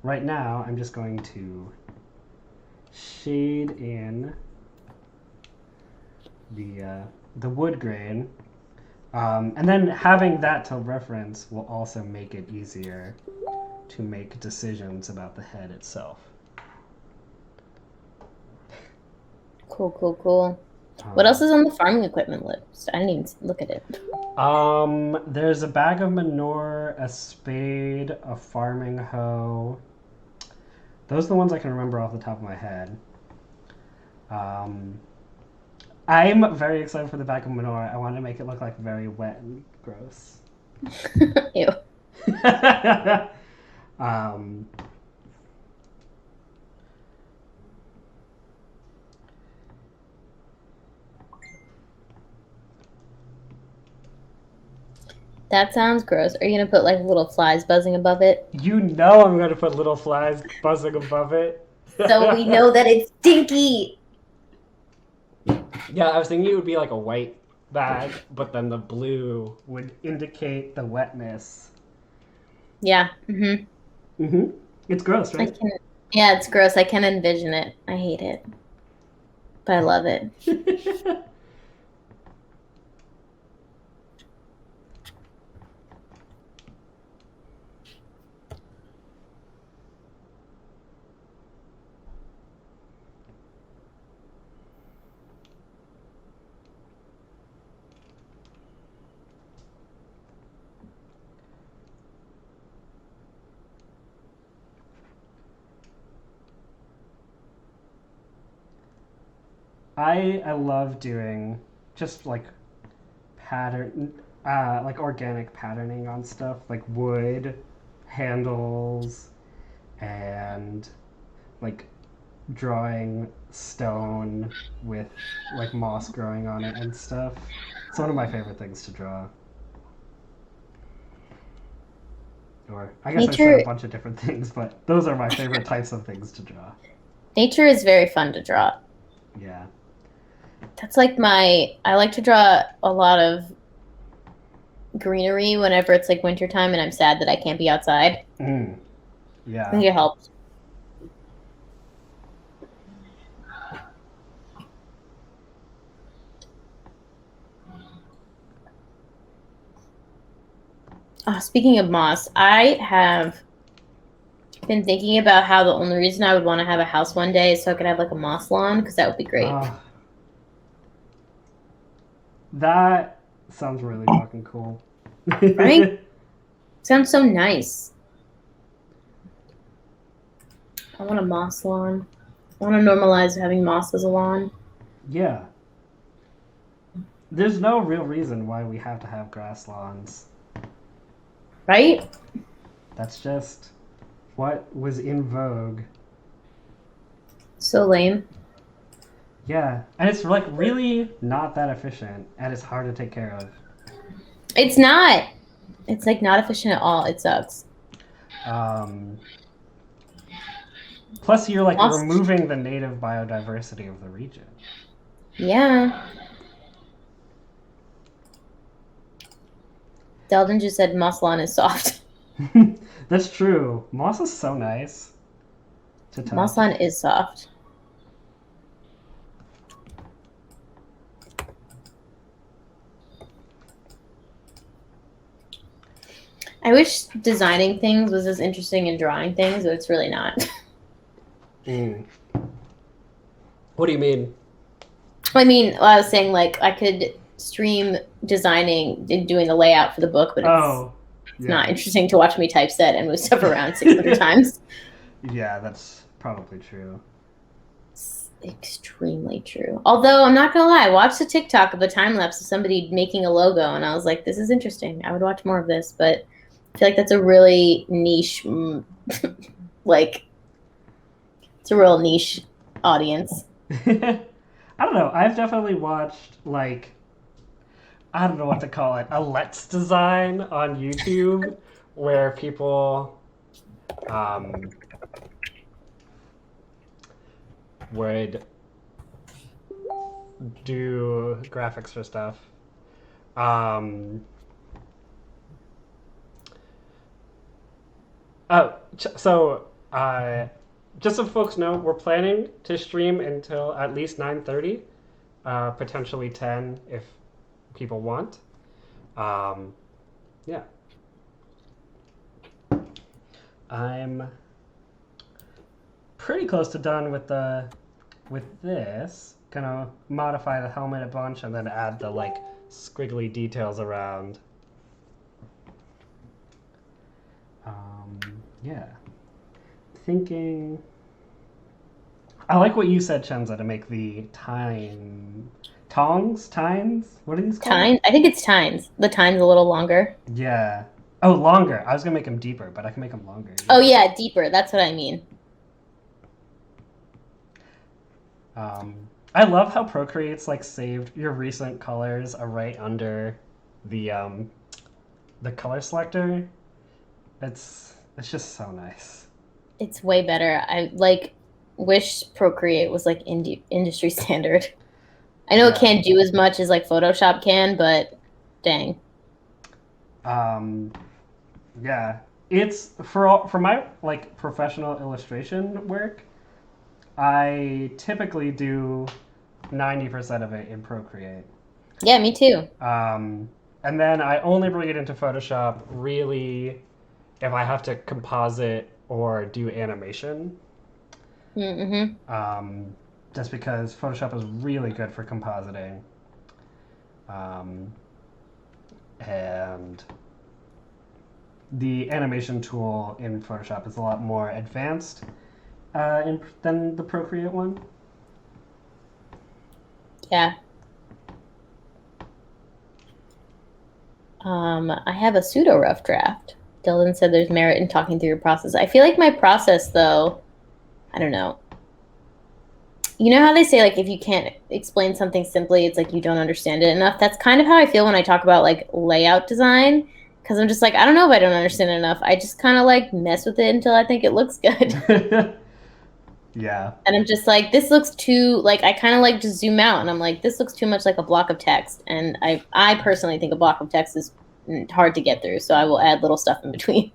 right now, I'm just going to shade in the wood grain, and then having that to reference will also make it easier to make decisions about the head itself. Cool, cool, cool. What else Um, is on the farming equipment list? I didn't even look at it. there's a bag of manure, a spade, a farming hoe. Those are the ones I can remember off the top of my head. Um, I'm very excited for the bag of manure. I want to make it look like very wet and gross. Ew. um, That sounds gross. Are you gonna put like little flies buzzing above it? you know I'm going to put little flies buzzing above it. So we know that it's stinky. Yeah, I was thinking it would be like a white bag, but then the blue would indicate the wetness. Yeah. Mm-hmm. Mm-hmm. It's gross, I right? can. Yeah, it's gross. I can envision it. I hate it, but I love it. I love doing just like pattern like organic patterning on stuff like wood handles and like drawing stone with like moss growing on it and stuff. It's one of my favorite things to draw. Or I guess I said a Nature, bunch of different things, but those are my favorite types of things to draw. nature is very fun to draw. Yeah. That's like my. I like to draw a lot of greenery whenever it's like wintertime and I'm sad that I can't be outside. Mm, I yeah. think it helps. Oh, speaking of moss, I have been thinking about how the only reason I would want to have a house one day is so I could have like a moss lawn because that would be great. Uh, that sounds really fucking cool. Right? Sounds so nice. I want a moss lawn. I want to normalize having moss as a lawn. Yeah. There's no real reason why we have to have grass lawns. Right? That's just what was in vogue. So lame. Yeah, and it's like really not that efficient, and it's hard to take care of. It's not. It's like not efficient at all. It sucks. Um, plus, you're like Moss. removing the native biodiversity of the region. Yeah. Delvin just said moss lawn is soft. That's true. Moss is so nice to Moss touch. lawn is soft. I wish designing things was as interesting as drawing things, but it's really not. Mm. What do you mean? I mean, I was saying like I could stream designing and doing the layout for the book, but Oh, it's not yeah. interesting to watch me typeset and move stuff around 600 times. Yeah, that's probably true. It's extremely true. Although I'm not gonna lie, I watched a TikTok of a time lapse of somebody making a logo, and I was like, "This is interesting. I would watch more of this." But I feel like that's a really niche Like, it's a real niche audience. I don't know. I've definitely watched like I don't know what to call it, a Let's Design on YouTube where people um, would do graphics for stuff. Um, so just so folks know, we're planning to stream until at least 9:30, potentially 10 if people want. Um, yeah, I'm pretty close to done with this. Gonna modify the helmet a bunch and then add the like squiggly details around. Um, yeah, thinking. I like what you said, Cenza, to make the tines. What are these called? Tines? I think it's tines. The tine's a little longer. Yeah. Oh, longer. I was gonna make them deeper, but I can make them longer. Oh, yeah, deeper. That's what I mean. I love how Procreate's like saved your recent colors are right under the color selector. It's just so nice. It's way better. I like wish Procreate was like industry standard. I know it Yeah. can't do as much as like Photoshop can, but dang. Um, yeah. It's for my like professional illustration work. I typically do 90% of it in Procreate. Yeah, me too. And then I only bring it into Photoshop really if I have to composite or do animation. Mm-hmm. Just because Photoshop is really good for compositing. Um, and the animation tool in Photoshop is a lot more advanced than the Procreate one. Yeah. I have a pseudo rough draft. Dylan said there's merit in talking through your process. I feel like my process, though, I don't know. You know how they say, like, if you can't explain something simply, it's like you don't understand it enough? That's kind of how I feel when I talk about, like, layout design. Because I'm just like, I don't know if I don't understand it enough. I just kind of, like, mess with it until I think it looks good. Yeah. And I'm just like, this looks too, like, I kind of like just zoom out and I'm like, this looks too much like a block of text. And I personally think a block of text is hard to get through. So I will add little stuff in between.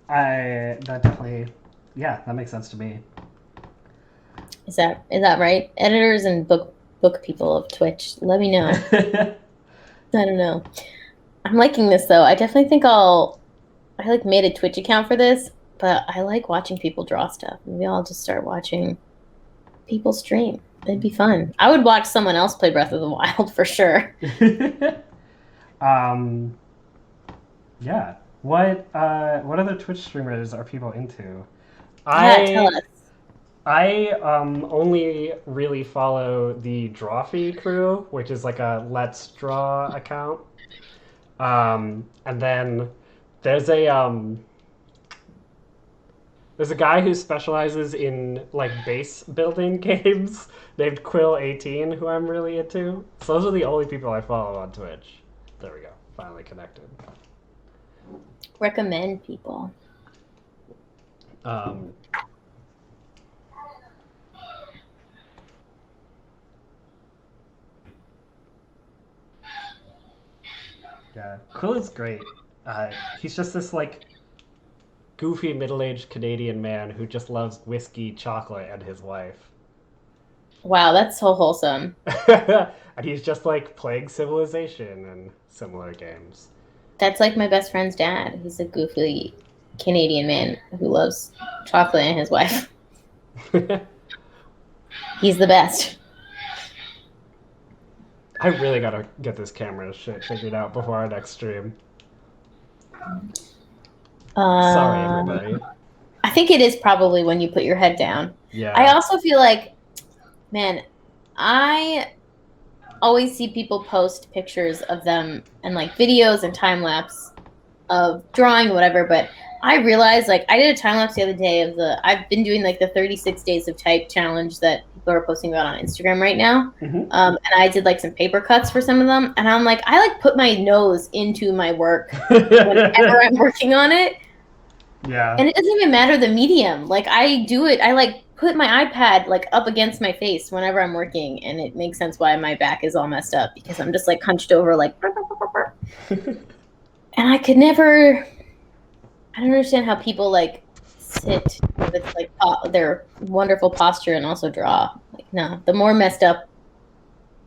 That definitely, yeah, that makes sense to me. Is that right? Editors and book people of Twitch, let me know. I don't know. I'm liking this though. I definitely think I like made a Twitch account for this, but I like watching people draw stuff. Maybe I'll just start watching people stream. It'd be fun. I would watch someone else play Breath of the Wild for sure. um, yeah. What other Twitch streamers are people into? Yeah, tell us. I only really follow the Drawfee crew, which is like a Let's Draw account. And then there's there's a guy who specializes in like base building games named Quill18 who I'm really into. So those are the only people I follow on Twitch. There we go. Finally connected. Recommend people. Um, yeah, Quill is great. He's just this like goofy middle-aged Canadian man who just loves whiskey, chocolate, and his wife. Wow, that's so wholesome. And he's just like playing Civilization and similar games. That's like my best friend's dad. He's a goofy Canadian man who loves chocolate and his wife. He's the best. I really gotta get this camera shit figured out before our next stream. Sorry, everybody. I think it is probably when you put your head down. Yeah. I also feel like, man, I always see people post pictures of them and like videos and time lapse of drawing or whatever, but I realized, like, I did a time lapse the other day of I've been doing like the 36 days of type challenge that people are posting about on Instagram right now. Mm-hmm. And I did like some paper cuts for some of them. And I'm like, I like put my nose into my work whenever I'm working on it. Yeah. And it doesn't even matter the medium. Like, I do it, I like put my iPad like up against my face whenever I'm working. And it makes sense why my back is all messed up because I'm just like hunched over, like, and I could never. I don't understand how people like sit with like their wonderful posture and also draw. Like, no, the more messed up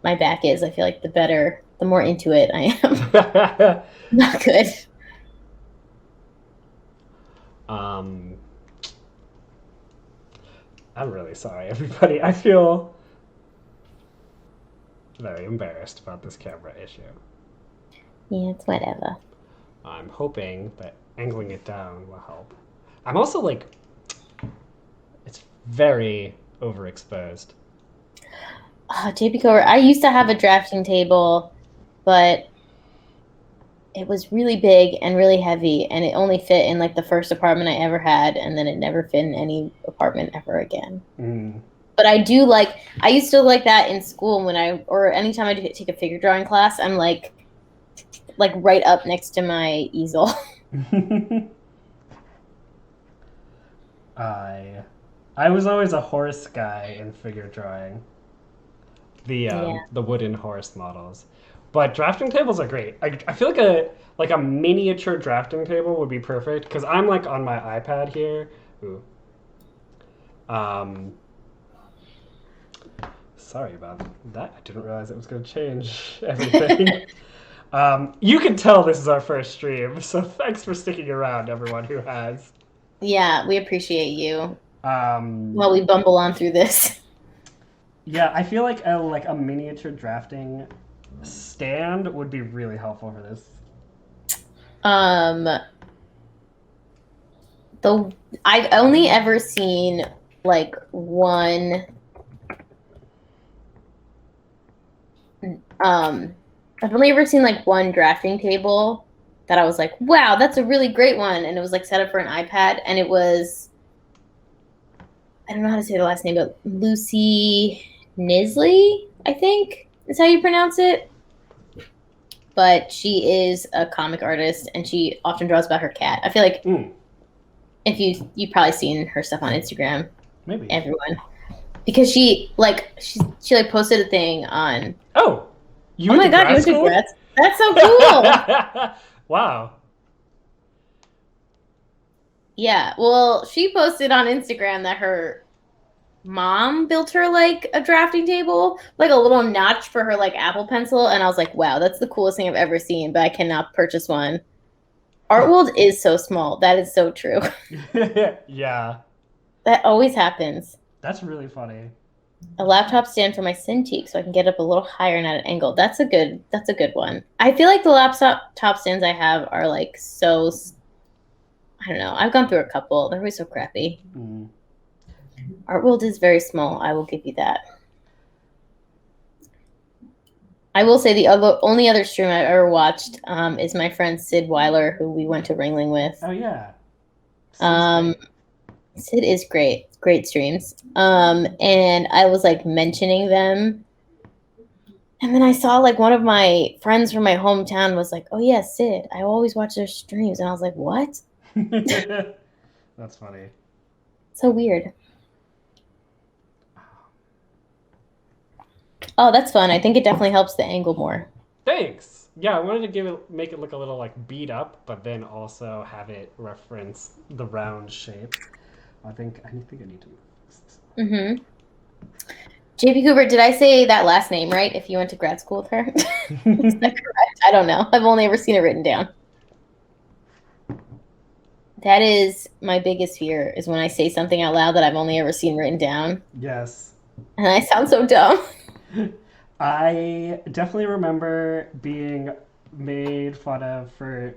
my back is, I feel like the better, the more into it I am. Not good. um, I'm really sorry, everybody. I feel very embarrassed about this camera issue. Yeah, it's whatever. I'm hoping that angling it down will help. I'm also like, it's very overexposed. JP Cover. I used to have a drafting table, but it was really big and really heavy, and it only fit in like the first apartment I ever had, and then it never fit in any apartment ever again. Mm. But I do like, I used to like that in school or anytime I take a figure drawing class, I'm like right up next to my easel. I was always a horse guy in figure drawing. Yeah. The wooden horse models. But drafting tables are great. I feel like a miniature drafting table would be perfect because I'm like on my iPad here. Ooh. Um, sorry about that. I didn't realize it was going to change everything. You can tell this is our first stream, so thanks for sticking around, everyone who has. Yeah, we appreciate you Um, while we bumble on through this. yeah, I feel like a miniature drafting stand would be really helpful for this. Um, I've only ever seen like one. Um, I've only ever seen like one drafting table that I was like, wow, that's a really great one, and it was like set up for an iPad, and it was, I don't know how to say the last name, but Lucy Nisley, I think is how you pronounce it. But she is a comic artist, and she often draws about her cat. I feel like if you've probably seen her stuff on Instagram, Maybe everyone, because she like posted a thing on. Oh, you Oh went my to god, you grad went to school? grad? That's so cool. Wow. Yeah, well, she posted on Instagram that her mom built her like a drafting table, like a little notch for her like Apple Pencil, and I was like, wow, that's the coolest thing I've ever seen, but I cannot purchase one. Art World is so small. That is so true. Yeah, That always happens. that's really funny. A laptop stand for my Cintiq so I can get up a little higher and at an angle. That's a good one. I feel like the laptop top stands I have are like so, I don't know. I've gone through a couple. They're always so crappy. Art World is very small. I will give you that. I will say the only other stream I've ever watched is my friend Sid Weiler, who we went to Ringling with. Oh yeah. Sid is great. Great streams. And I was like mentioning them. And then I saw like one of my friends from my hometown was like, oh yeah, Sid. I always watch their streams. And I was like, what? That's funny. So weird. Oh, that's fun. I think it definitely helps the angle more. Thanks. Yeah, I wanted to make it look a little like beat up, but then also have it reference the round shape. I think I need to fix this. Mm-hmm. JP Cooper, did I say that last name right? If you went to grad school with her? Is that correct? I don't know. I've only ever seen it written down. That is my biggest fear, is when I say something out loud that I've only ever seen written down. Yes. And I sound so dumb. I definitely remember being made fun of for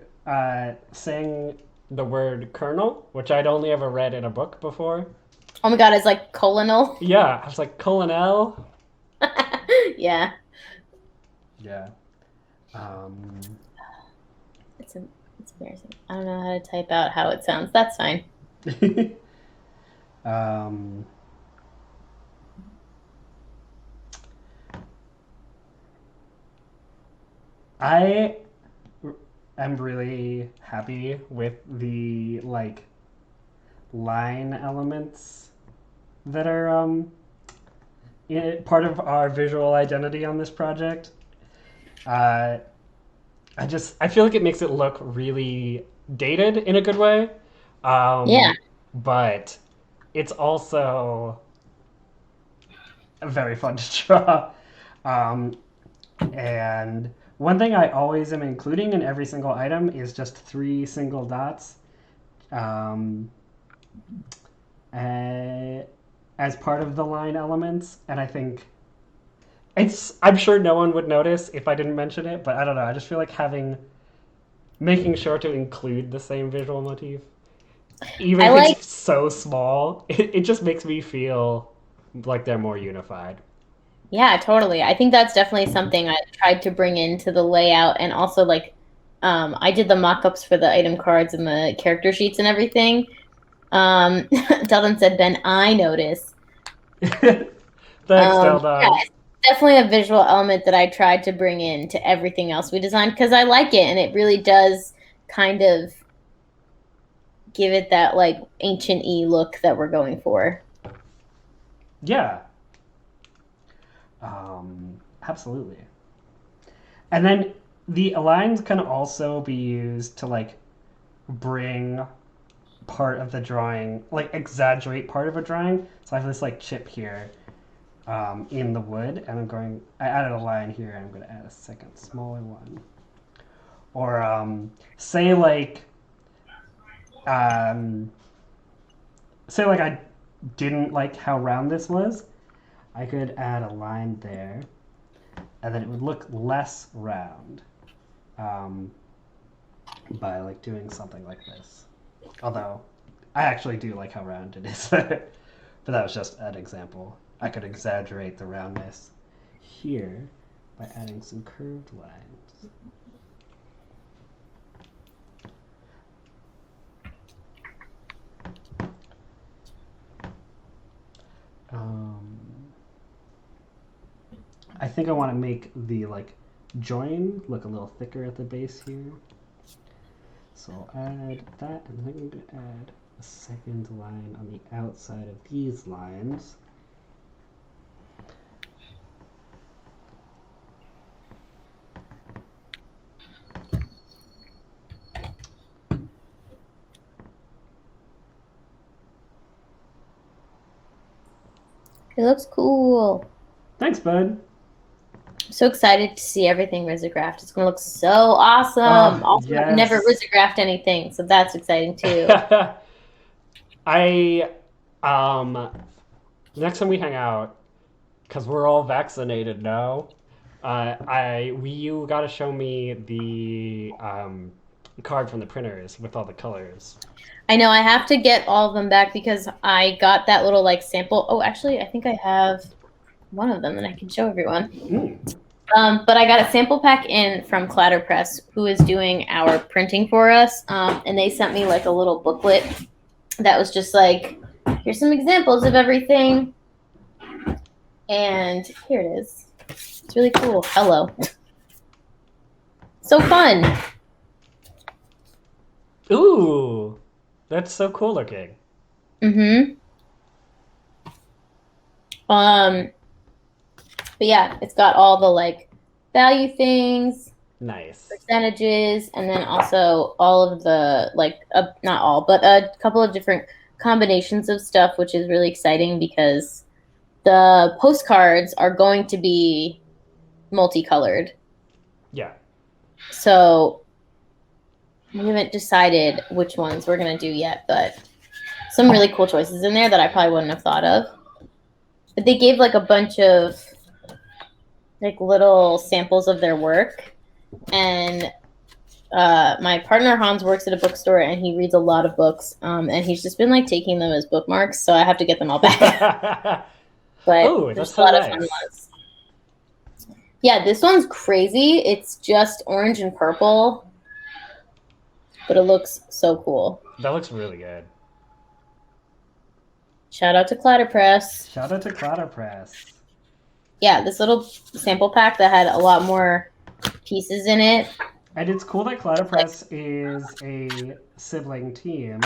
saying the word colonel, which I'd only ever read in a book before. Oh my god, it's like colonel. Yeah, I was like, colonel? Yeah. Yeah. It's a I don't know how to type out how it sounds. That's fine. um, I am really happy with the like line elements that are part of our visual identity on this project. Uh, I feel like it makes it look really dated in a good way, Yeah. but it's also very fun to draw. Um, and one thing I always am including in every single item is just 3 single dots, um, uh, as part of the line elements. And I think I'm sure no one would notice if I didn't mention it, but I don't know. I just feel like making sure to include the same visual motif, even I if like it's so small, it just makes me feel like they're more unified. Yeah, totally. I think that's definitely something I tried to bring into the layout and also like I did the mock-ups for the item cards and the character sheets and everything. Delvin said, Ben, I notice. Thanks, Yeah, Deldon. it's definitely a visual element that I tried to bring in to everything else we designed because I like it and it really does kind of give it that like ancient y look that we're going for. Yeah, absolutely. And then the lines can also be used to like bring part of the drawing, like exaggerate part of a drawing. So I have this like chip here in the wood, and I added a line here, and I'm going to add a second smaller one. Or um, say like I didn't like how round this was, I could add a line there, and then it would look less round um, by like doing something like this. Although I actually do like how round it is, but that was just an example. I could exaggerate the roundness here by adding some curved lines. Um, I think I want to make the like join look a little thicker at the base here. So I'll add that, and then I'm going to add a second line on the outside of these lines. It looks cool. Thanks, bud. I'm so excited to see everything risographed. It's gonna look so awesome. Also, I've never Yes. risographed anything, so that's exciting too. I next time we hang out, because we're all vaccinated now, you got to show me the card from the printers with all the colors. I know I have to get all of them back because I got that little like sample. Oh, actually, I think I have one of them that I can show everyone. Mm. But I got a sample pack in from Clatterpress, who is doing our printing for us, and they sent me like a little booklet that was just like, here's some examples of everything, and here it is. It's really cool. Hello. So fun. Ooh, that's so cool looking. Mm-hmm. But yeah, it's got all the like value things, Nice. percentages, and then also all of the like not all, but a couple of different combinations of stuff, which is really exciting because the postcards are going to be multicolored. Yeah. So we haven't decided which ones we're gonna do yet, but some really cool choices in there that I probably wouldn't have thought of. But they gave like a bunch of like little samples of their work, and my partner Hans works at a bookstore and he reads a lot of books, and he's just been like taking them as bookmarks, so I have to get them all back. But Oh, there's that's a so lot of fun nice. ones. Yeah, this one's crazy. It's just orange and purple. but it looks so cool. That looks really good. Shout out to Clatterpress. Shout out to Clatterpress. Yeah, this little sample pack that had a lot more pieces in it. And it's cool that Clatterpress is a sibling team,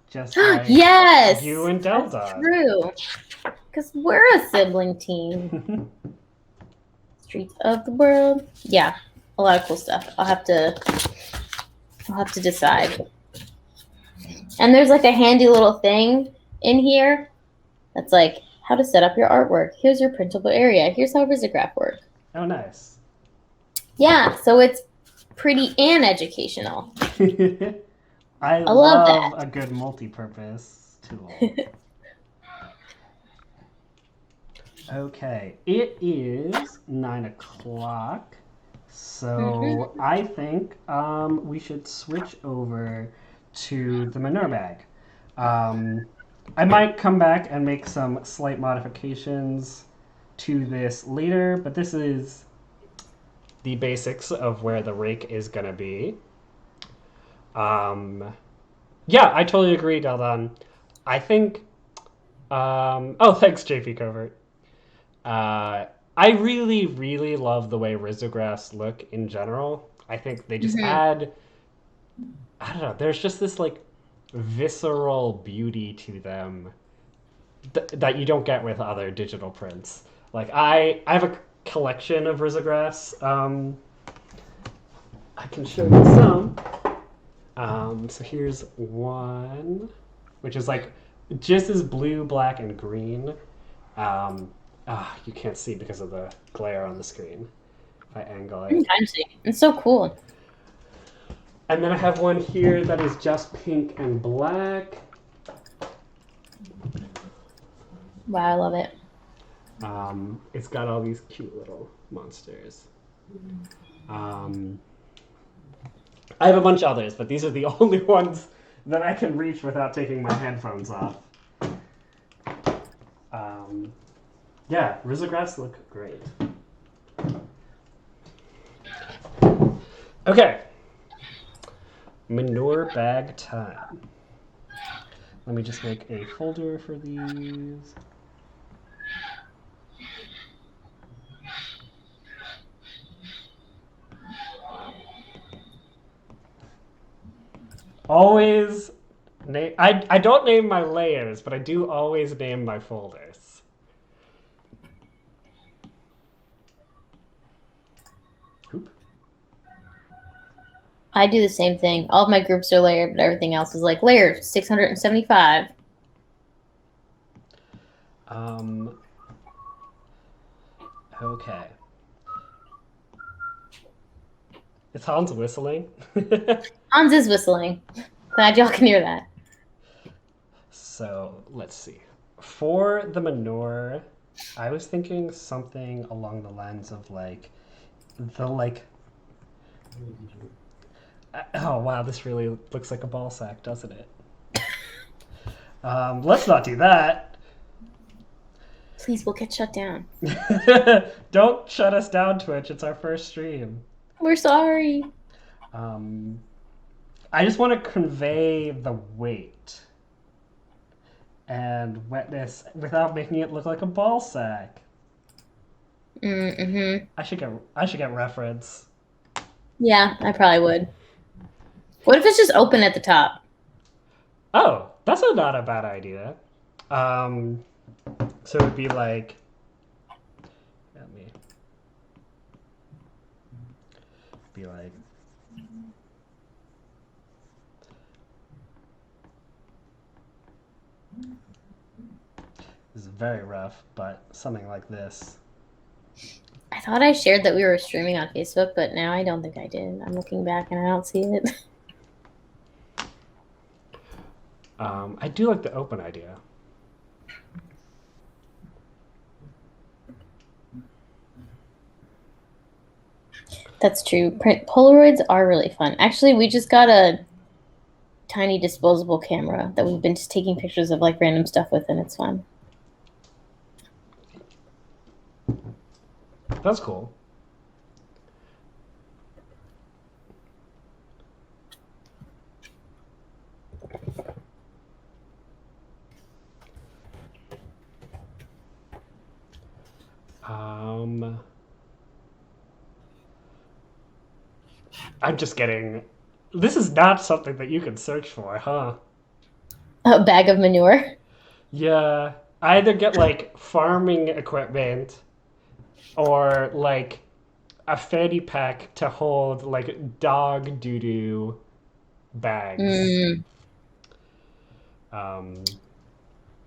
just like Yes, you and that's Deldon. true. Because we're a sibling team. Streets of the world. Yeah, a lot of cool stuff. I'll have to decide. And there's like a handy little thing in here that's like how to set up your artwork. Here's your printable area. Here's how Risograph works. Oh, nice. Yeah, so it's pretty and educational. I love love that. a good multi-purpose tool. Okay, it is 9 o'clock, so I think we should switch over to the manure bag. I might come back and make some slight modifications to this later, but this is the basics of where the rake is going to be. Yeah, I totally agree, Deldon. I think. Oh, thanks, JP Covert. I really, really love the way rizographs look in general. I think they just add. I don't know. There's just this like visceral beauty to them that you don't get with other digital prints. Like I have a collection of rizographs. I can show you some. So here's one, which is like just as blue, black, and green. You can't see because of the glare on the screen. If I angle it. I'm seeing. It's so cool. And then I have one here that is just pink and black. Wow, I love it. It's got all these cute little monsters. I have a bunch of others, but these are the only ones that I can reach without taking my headphones off. Yeah, rizographs look great. Okay. Manure bag time. Let me just make a folder for these. Always name. I don't name my layers, but I do always name my folders. Oop. I do the same thing. All of my groups are layered, but everything else is like layered 675. Okay. Is Hans whistling? Hans is whistling. Glad y'all can hear that. So let's see. For the manure, I was thinking something along the lines of like the like. Oh wow, this really looks like a ball sack, doesn't it? Let's not do that. Please, we'll get shut down. Don't shut us down, Twitch. It's our first stream. We're sorry. I just want to convey the weight and wetness without making it look like a ball sack. I should get reference. Yeah, I probably would. What if it's just open at the top? Oh, that's not a bad idea. So it would be like, let me be like, this is very rough, but something like this. I thought I shared that we were streaming on Facebook, but now I don't think I did. I'm looking back and I don't see it. I do like the open idea. That's true. Polaroids are really fun. Actually, we just got a tiny disposable camera that we've been just taking pictures of like random stuff with, and it's fun. That's cool. Um, I'm just getting. This is not something that you can search for, huh? A bag of manure. Yeah, I either get like farming equipment or like a fanny pack to hold like dog doo doo bags. Mm. Um,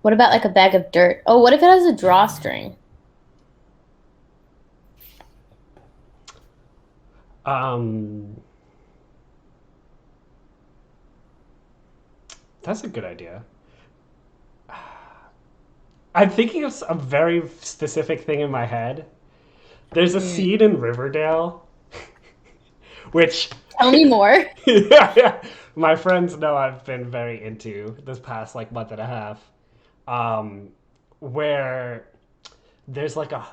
What about like a bag of dirt? Oh, what if it has a drawstring? um, that's a good idea. I'm thinking of a very specific thing in my head. There's a Mm. scene in Riverdale, which Tell me more. my friends know I've been very into this past like month and a half, um, where there's like a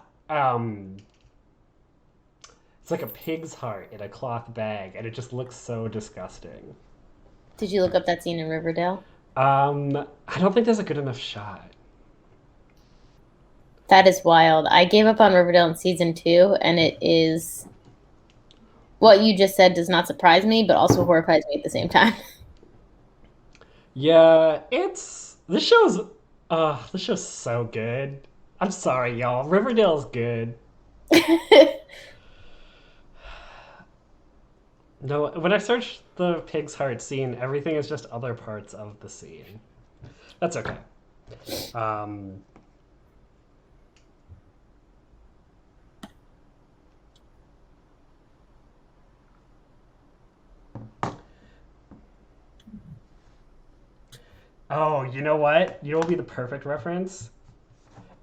it's like a pig's heart in a cloth bag, and it just looks so disgusting. Did you look up that scene in Riverdale? I don't think there's a good enough shot. That is wild. I gave up on Riverdale in season 2, and it is what you just said does not surprise me, but also horrifies me at the same time. Yeah, it's this show's so good. I'm sorry, y'all. Riverdale's good. No, when I search the pig's heart scene, everything is just other parts of the scene. That's okay. Um, oh, you know what? You know what would be the perfect reference?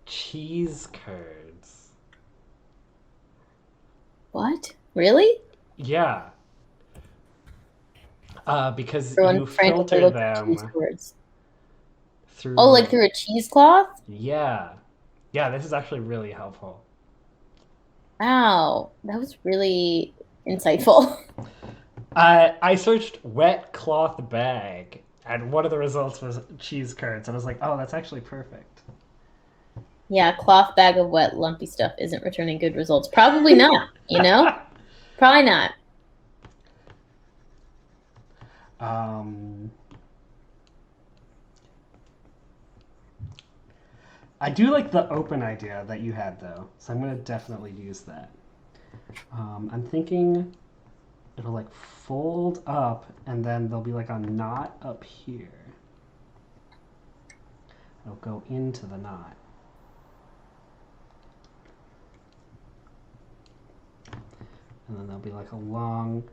Cheese curds. What? Really? Yeah, because Everyone you frantically filter looked at cheese them curds. Oh, like through. through a cheesecloth? Yeah, yeah. This is actually really helpful. Wow, that was really insightful. I searched wet cloth bag, and one of the results was cheese curds, and I was like, oh, that's actually perfect. Yeah, cloth bag of wet, lumpy stuff isn't returning good results. Probably not, you know? Probably not. um, I do like the open idea that you had, though, so I'm gonna definitely use that. I'm thinking it'll like fold up, and then there'll be like a knot up here. It'll go into the knot, and then there'll be like a long.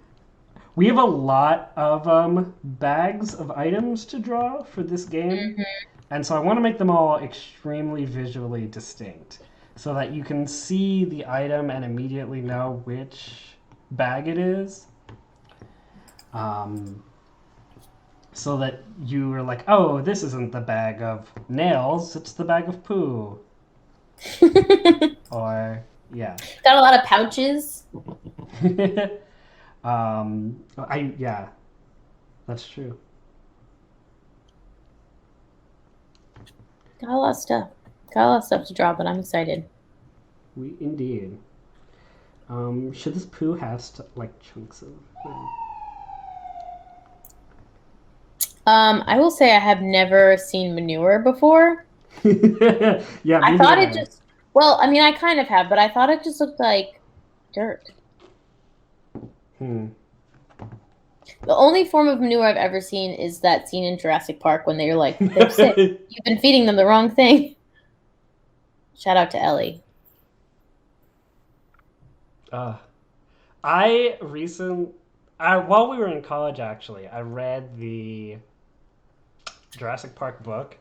We have a lot of bags of items to draw for this game, Hmm. and so I want to make them all extremely visually distinct so that you can see the item and immediately know which bag it is. Um, so that you are like, oh, this isn't the bag of nails, it's the bag of poo. Or, yeah. Got a lot of pouches. Yeah, that's true. Got a lot of stuff. Got a lot of stuff to draw, but I'm excited. We indeed. Should this poo have like chunks of? I will say I have never seen manure before. Yeah, I me thought it neither. just, well, I mean, I kind of have, but I thought it just looked like dirt. Hmm. The only form of manure I've ever seen is that scene in Jurassic Park when they're like, they're sick. You've been feeding them the wrong thing. Shout out to Ellie. uh, I recent, I while we were in college, actually, I read the Jurassic Park book,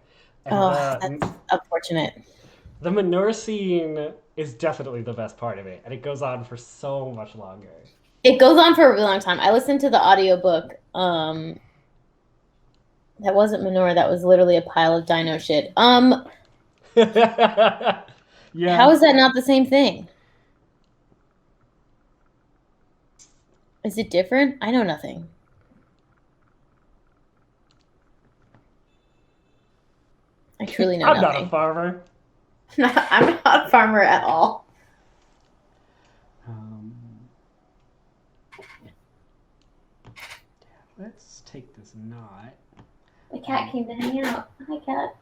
and Oh, that's unfortunate. the manure scene is definitely the best part of it, and it goes on for so much longer. It goes on for a really long time. I listened to the audiobook. That wasn't manure. That was literally a pile of dino shit. How Yeah. is that not the same thing? Is it different? I know nothing. I truly know I'm not a nothing. farmer. I'm not a farmer at all. take this knot. The cat came to hang out. Hi, cat.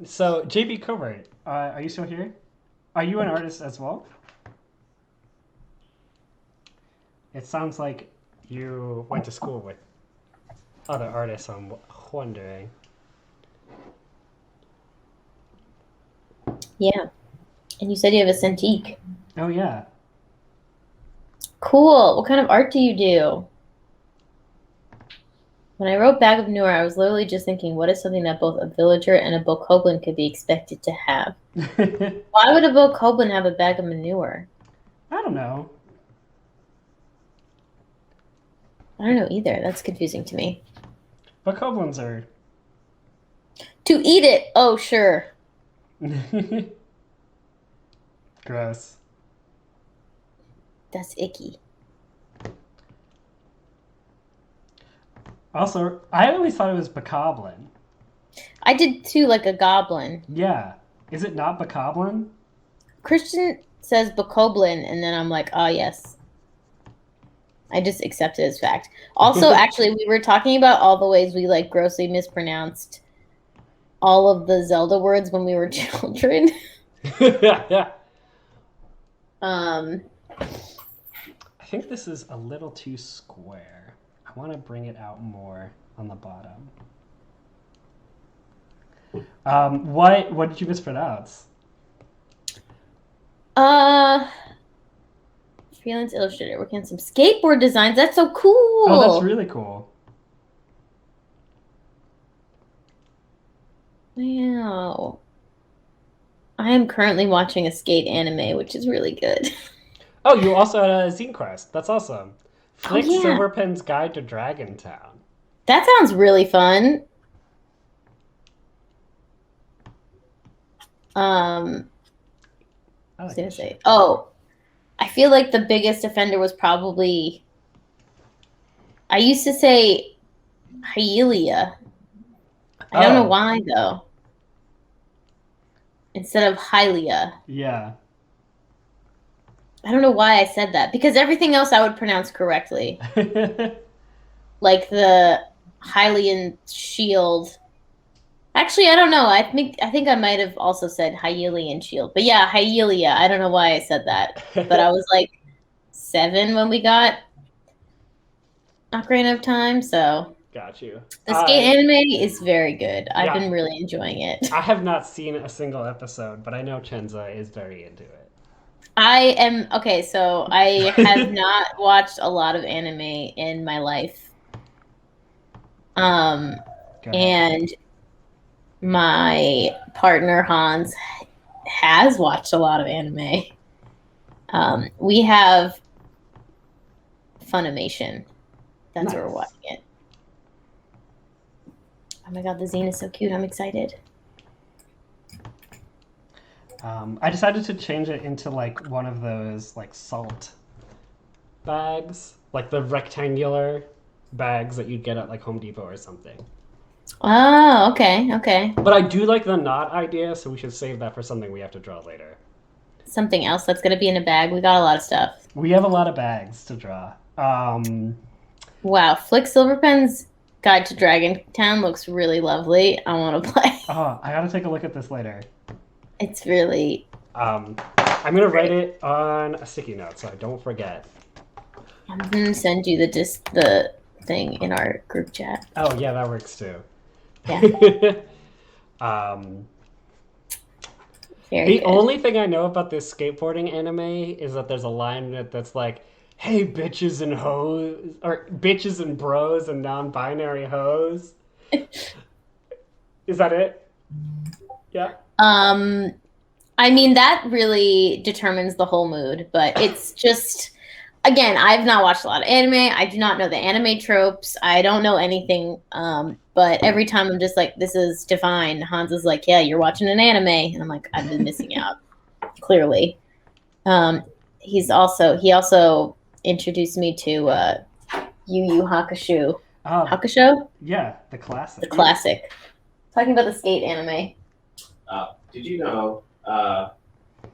So JB Covert, are you still here? Are you an artist as well? It sounds like you went to school with other artists. I'm wondering. Yeah. And you said you have a Cintiq. Oh yeah. Cool. What kind of art do you do? When I wrote Bag of Manure, I was literally just thinking, what is something that both a villager and a bokoblin could be expected to have? Why would a bokoblin have a bag of manure? I don't know. I don't know either. That's confusing to me. But goblins are. To eat it. Oh, sure. Gross. That's icky. Also, I always thought it was bokoblin. I did too, like a goblin. Yeah. Is it not bokoblin? Christian says bokoblin, and then I'm like, oh, yes. I just accept it as fact. Also, actually, we were talking about all the ways we like grossly mispronounced all of the Zelda words when we were children. Yeah. um, I think this is a little too square. I want to bring it out more on the bottom. What did you mispronounce? Freelance illustrator working on some skateboard designs. That's so cool. Oh, that's really cool. Wow. I am currently watching a skate anime, which is really good. Oh, you also had a zine quest. That's awesome. Flick yeah. Silverpen's Guide to Dragon Town. That sounds really fun. I was gonna say, I feel like the biggest offender was probably. I used to say Hylia. I don't know why though. Instead of Hylia. Yeah. I don't know why I said that because everything else I would pronounce correctly. Like the Hylian shield. Actually, I don't know. I think I might have also said Hylian shield. But yeah, Hylia. I don't know why I said that. But I was like 7 when we got Ocarina of Time, so got you. the skate anime is very good. I've been really enjoying it. I have not seen a single episode, but I know Cenza is very into it. I am okay, so I have not watched a lot of anime in my life. And my partner Hans has watched a lot of anime. We have Funimation. That's where we're watching it. Oh my god, the zine is so cute. I'm excited. I decided to change it into like one of those like salt bags, like the rectangular bags that you'd get at like Home Depot or something. Oh, okay. But I do like the knot idea, so we should save that for something we have to draw later. Something else that's going to be in a bag. We got a lot of stuff. We have a lot of bags to draw. Wow, Flick Silverpen's Guide to Dragon Town looks really lovely. I want to play. Oh, I gotta take a look at this later. It's really... I'm gonna write it on a sticky note so I don't forget. I'm gonna send you the thing in our group chat. Oh yeah, that works too. Yeah. The only thing I know about this skateboarding anime is that there's a line in it that's like, "Hey bitches and hoes," or "bitches and bros and non-binary hoes." Is that it? Yeah. I mean, that really determines the whole mood, but it's just, again, I've not watched a lot of anime. I do not know the anime tropes. I don't know anything. But every time I'm just like, this is defined. Hans is like, yeah, you're watching an anime. And I'm like, I've been missing out, clearly. He also introduced me to Yu Yu Hakusho. Oh, Hakusho? Yeah, the classic. The classic. Talking about the skate anime. Did you know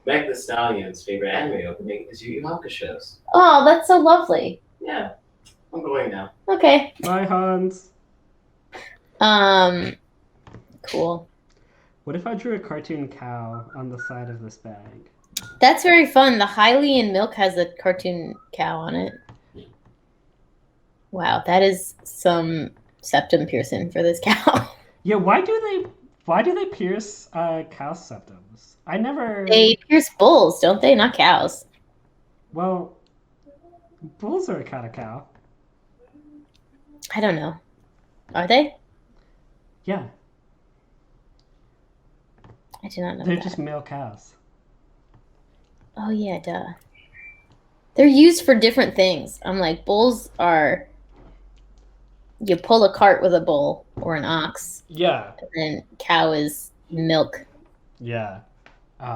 Meg the Stallion's favorite anime opening is Yu Yu Hakusho's? Oh, that's so lovely. Yeah, I'm going now. Okay. Bye, Hans. Cool. What if I drew a cartoon cow on the side of this bag? That's very fun. The Hylian milk has a cartoon cow on it. Wow, that is some septum piercing for this cow. Yeah, why do they pierce cow septums? I never. They pierce bulls, don't they? Not cows. Well, bulls are a kind of cow. I don't know. Are they? Yeah, I do not know. they're that. just male cows. Oh yeah, duh. They're used for different things. I'm like, bulls are. You pull a cart with a bull or an ox, Yeah, and then cow is milk. yeah. Should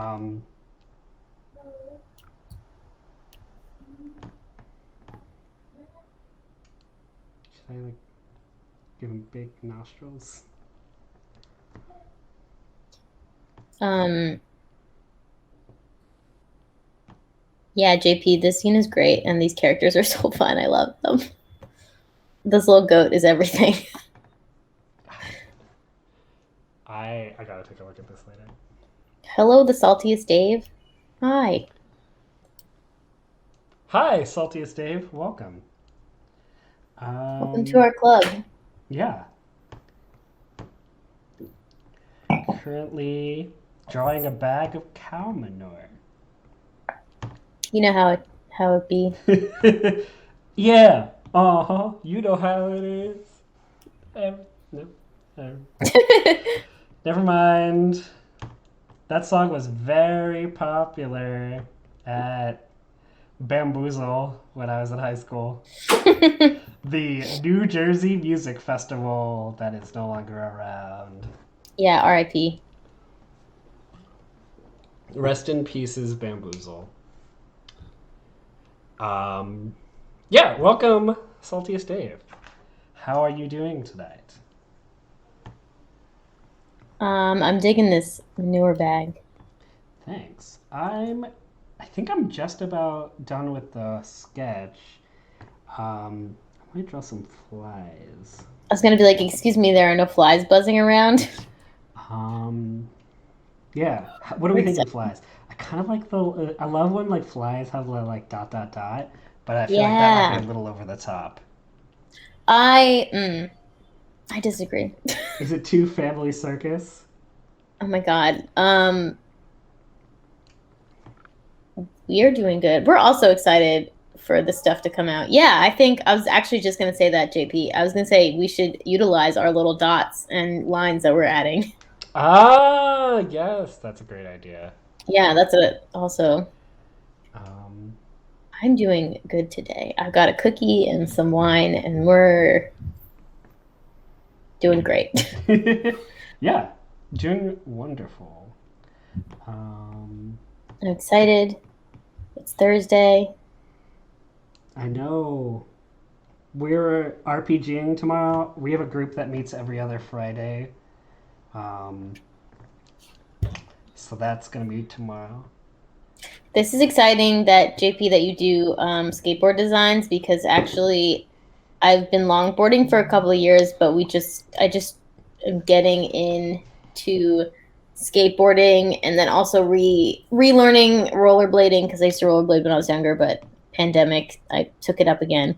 I like give him big nostrils? Yeah, JP, this scene is great, and these characters are so fun. I love them. This little goat is everything. I gotta take a look at this later. Hello, the saltiest Dave. Hi. Hi, Saltiest Dave. Welcome. Welcome to our club. Yeah. Currently drawing a bag of cow manure. You know how it be. Yeah. Uh-huh. You know how it is. No. Never mind. That song was very popular at Bamboozle when I was in high school. The New Jersey Music Festival that is no longer around. Yeah, R.I.P. Rest in pieces, Bamboozle. Yeah, welcome, Saltiest Dave. How are you doing tonight? I'm digging this manure bag. Thanks. I think I'm just about done with the sketch. I might draw some flies. I was gonna be like, excuse me, there are no flies buzzing around. Yeah. What do we think of flies? I kind of like I love when like flies have the like dot dot dot, but I feel like that might be a little over the top. I disagree. Is it too family circus? Oh my god. We are doing good. We're also excited for the stuff to come out. Yeah, I think I was actually just gonna say that, JP. I was gonna say we should utilize our little dots and lines that we're adding. Ah, yes, that's a great idea. Yeah, that's it. Also, I'm doing good today. I've got a cookie and some wine, and we're doing great. Yeah, doing wonderful. I'm excited. It's Thursday. I know. We're RPGing tomorrow. We have a group that meets every other Friday. So that's going to be tomorrow. This is exciting that, JP, that you do skateboard designs, because actually I've been longboarding for a couple of years, but I just am getting into skateboarding, and then also relearning rollerblading, because I used to rollerblade when I was younger, but pandemic, I took it up again.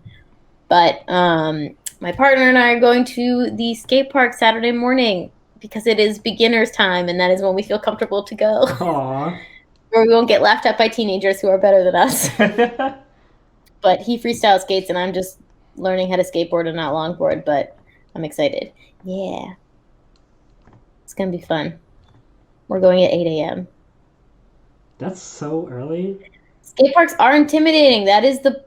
But my partner and I are going to the skate park Saturday morning because it is beginner's time, and that is when we feel comfortable to go. Aww. Where we won't get laughed at by teenagers who are better than us. But he freestyle skates, and I'm just learning how to skateboard and not longboard, but I'm excited. Yeah. It's going to be fun. We're going at 8 a.m. That's so early. Skate parks are intimidating. That is the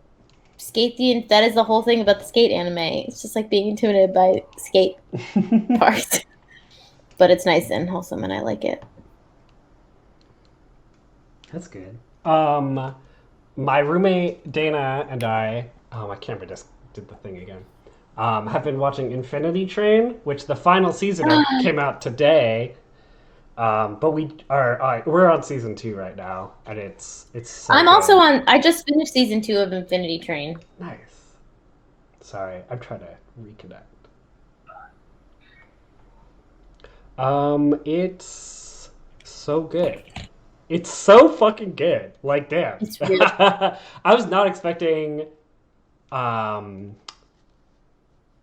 whole thing about the skate anime. It's just like being intimidated by skate parks. But it's nice and wholesome, and I like it. That's good. My roommate Dana and I, my camera just did the thing again. Have been watching Infinity Train, which the final season came out today. But we're on season 2 right now, and it's so I'm also good. on. I just finished season 2 of Infinity Train. Nice. Sorry, I'm trying to reconnect. It's so good. It's so fucking good. Like, damn. It's really. I was not expecting. Um,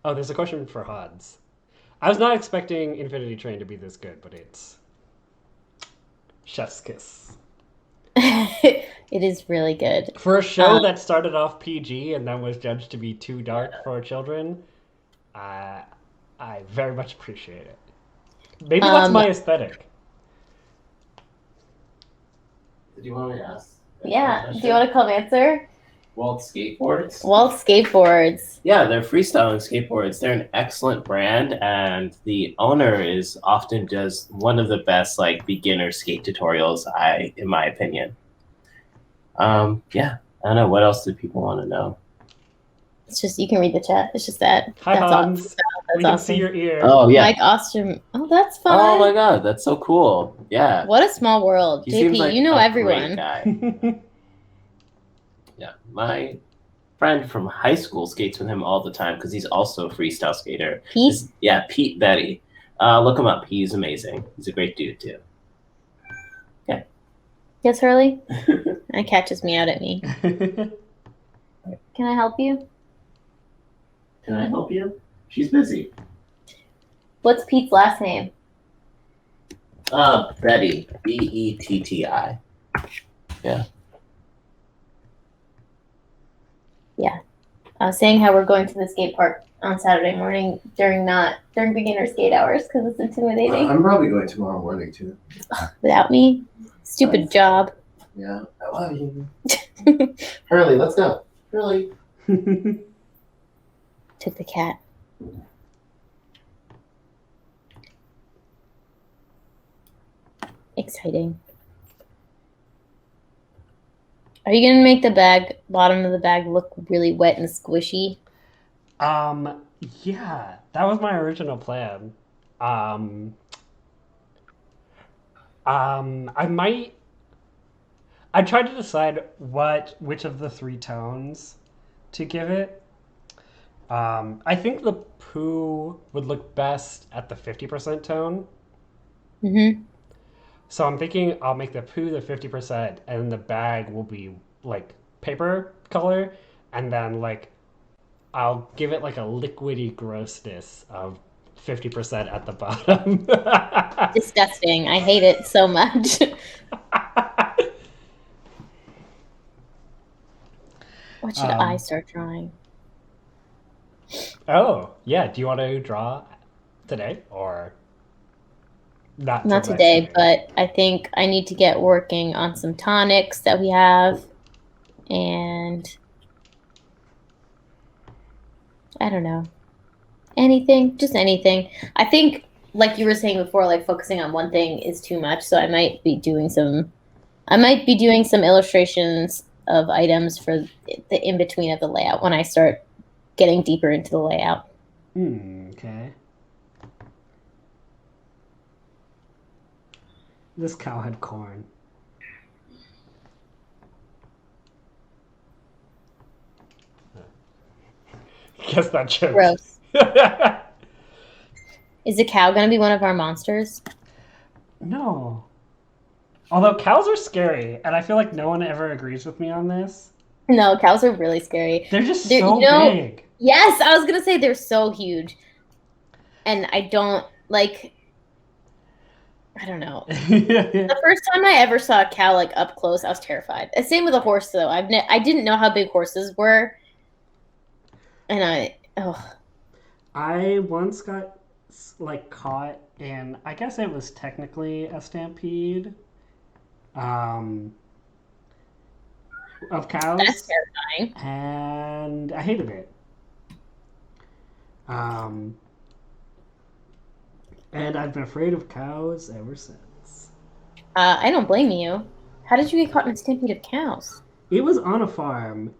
oh, there's a question for Hans. I was not expecting Infinity Train to be this good, but it's chef's kiss. It is really good. For a show that started off PG and then was judged to be too dark for children, I I very much appreciate it. Maybe that's Um, my aesthetic. Did you want to ask? yeah. Do you want to come answer? Walt Skateboards? Walt Skateboards. Yeah, they're freestyling skateboards. They're an excellent brand, and the owner is often does one of the best like beginner skate tutorials. In my opinion. Yeah, I don't know what else do people want to know. It's just you can read the chat. It's just that. Hi That's awesome. Hans. That's We can awesome. see your ear. Oh yeah. Mike Ostrom. Oh, that's fun. Oh my god, that's so cool. Yeah. What a small world. He seems JP, like you know a everyone. great guy. Yeah, my friend from high school skates with him all the time because he's also a freestyle skater. Pete? Yeah, Pete Betty. Look him up. He's amazing. He's a great dude too. Yes, Hurley? That catches me out at me. Can I help you? Can I help you? She's busy. What's Pete's last name? Betty. Betti. Yeah. I was saying how we're going to the skate park on Saturday morning during beginner skate hours because it's intimidating. I'm probably going tomorrow morning too. Without me, stupid job. Yeah, I love you. Hurley, let's go. Hurley. Took the cat. Exciting. Are you gonna make the bottom of the bag look really wet and squishy? Yeah, that was my original plan. Um, I might. I tried to decide which of the 3 tones to give it. I think the poo would look best at the 50% tone. Mm-hmm. So I'm thinking I'll make the poo the 50% and the bag will be like paper color, and then like I'll give it like a liquidy grossness of 50% at the bottom. Disgusting. I hate it so much. What should I start drawing? Oh, yeah. Do you want to draw today or not? Not till today, next week? but I think I need to get working on some tonics that we have. And I don't know. Anything, just anything. I think, like you were saying before, like focusing on one thing is too much. So I might be doing some illustrations of items for the in between of the layout when I start getting deeper into the layout. Okay. This cow had corn. Guess that joke. Gross. Is a cow going to be one of our monsters? No. Although cows are scary, and I feel like no one ever agrees with me on this. No, cows are really scary. They're just so big. Yes, I was going to say they're so huge. And I don't, like, I don't know. The first time I ever saw a cow, like, up close, I was terrified. Same with a horse, though. I didn't know how big horses were. And I once got, like, caught in, I guess it was technically a stampede. Of cows. That's terrifying. And I hated it. And I've been afraid of cows ever since. I don't blame you. How did you get caught in a stampede of cows? It was on a farm.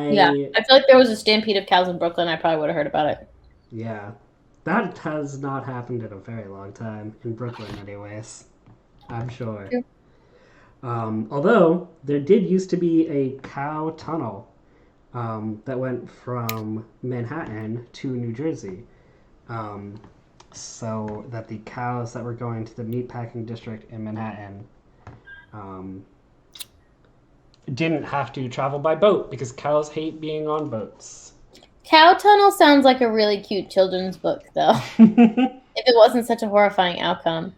Yeah, I I feel like there was a stampede of cows in Brooklyn. I probably would have heard about it. Yeah, that has not happened in a very long time in Brooklyn, anyways. I'm sure. True. Although there did used to be a cow tunnel that went from Manhattan to New Jersey, um, so that the cows that were going to the meatpacking district in Manhattan um, didn't have to travel by boat because cows hate being on boats. Cow Tunnel sounds like a really cute children's book, though. If it wasn't such a horrifying outcome,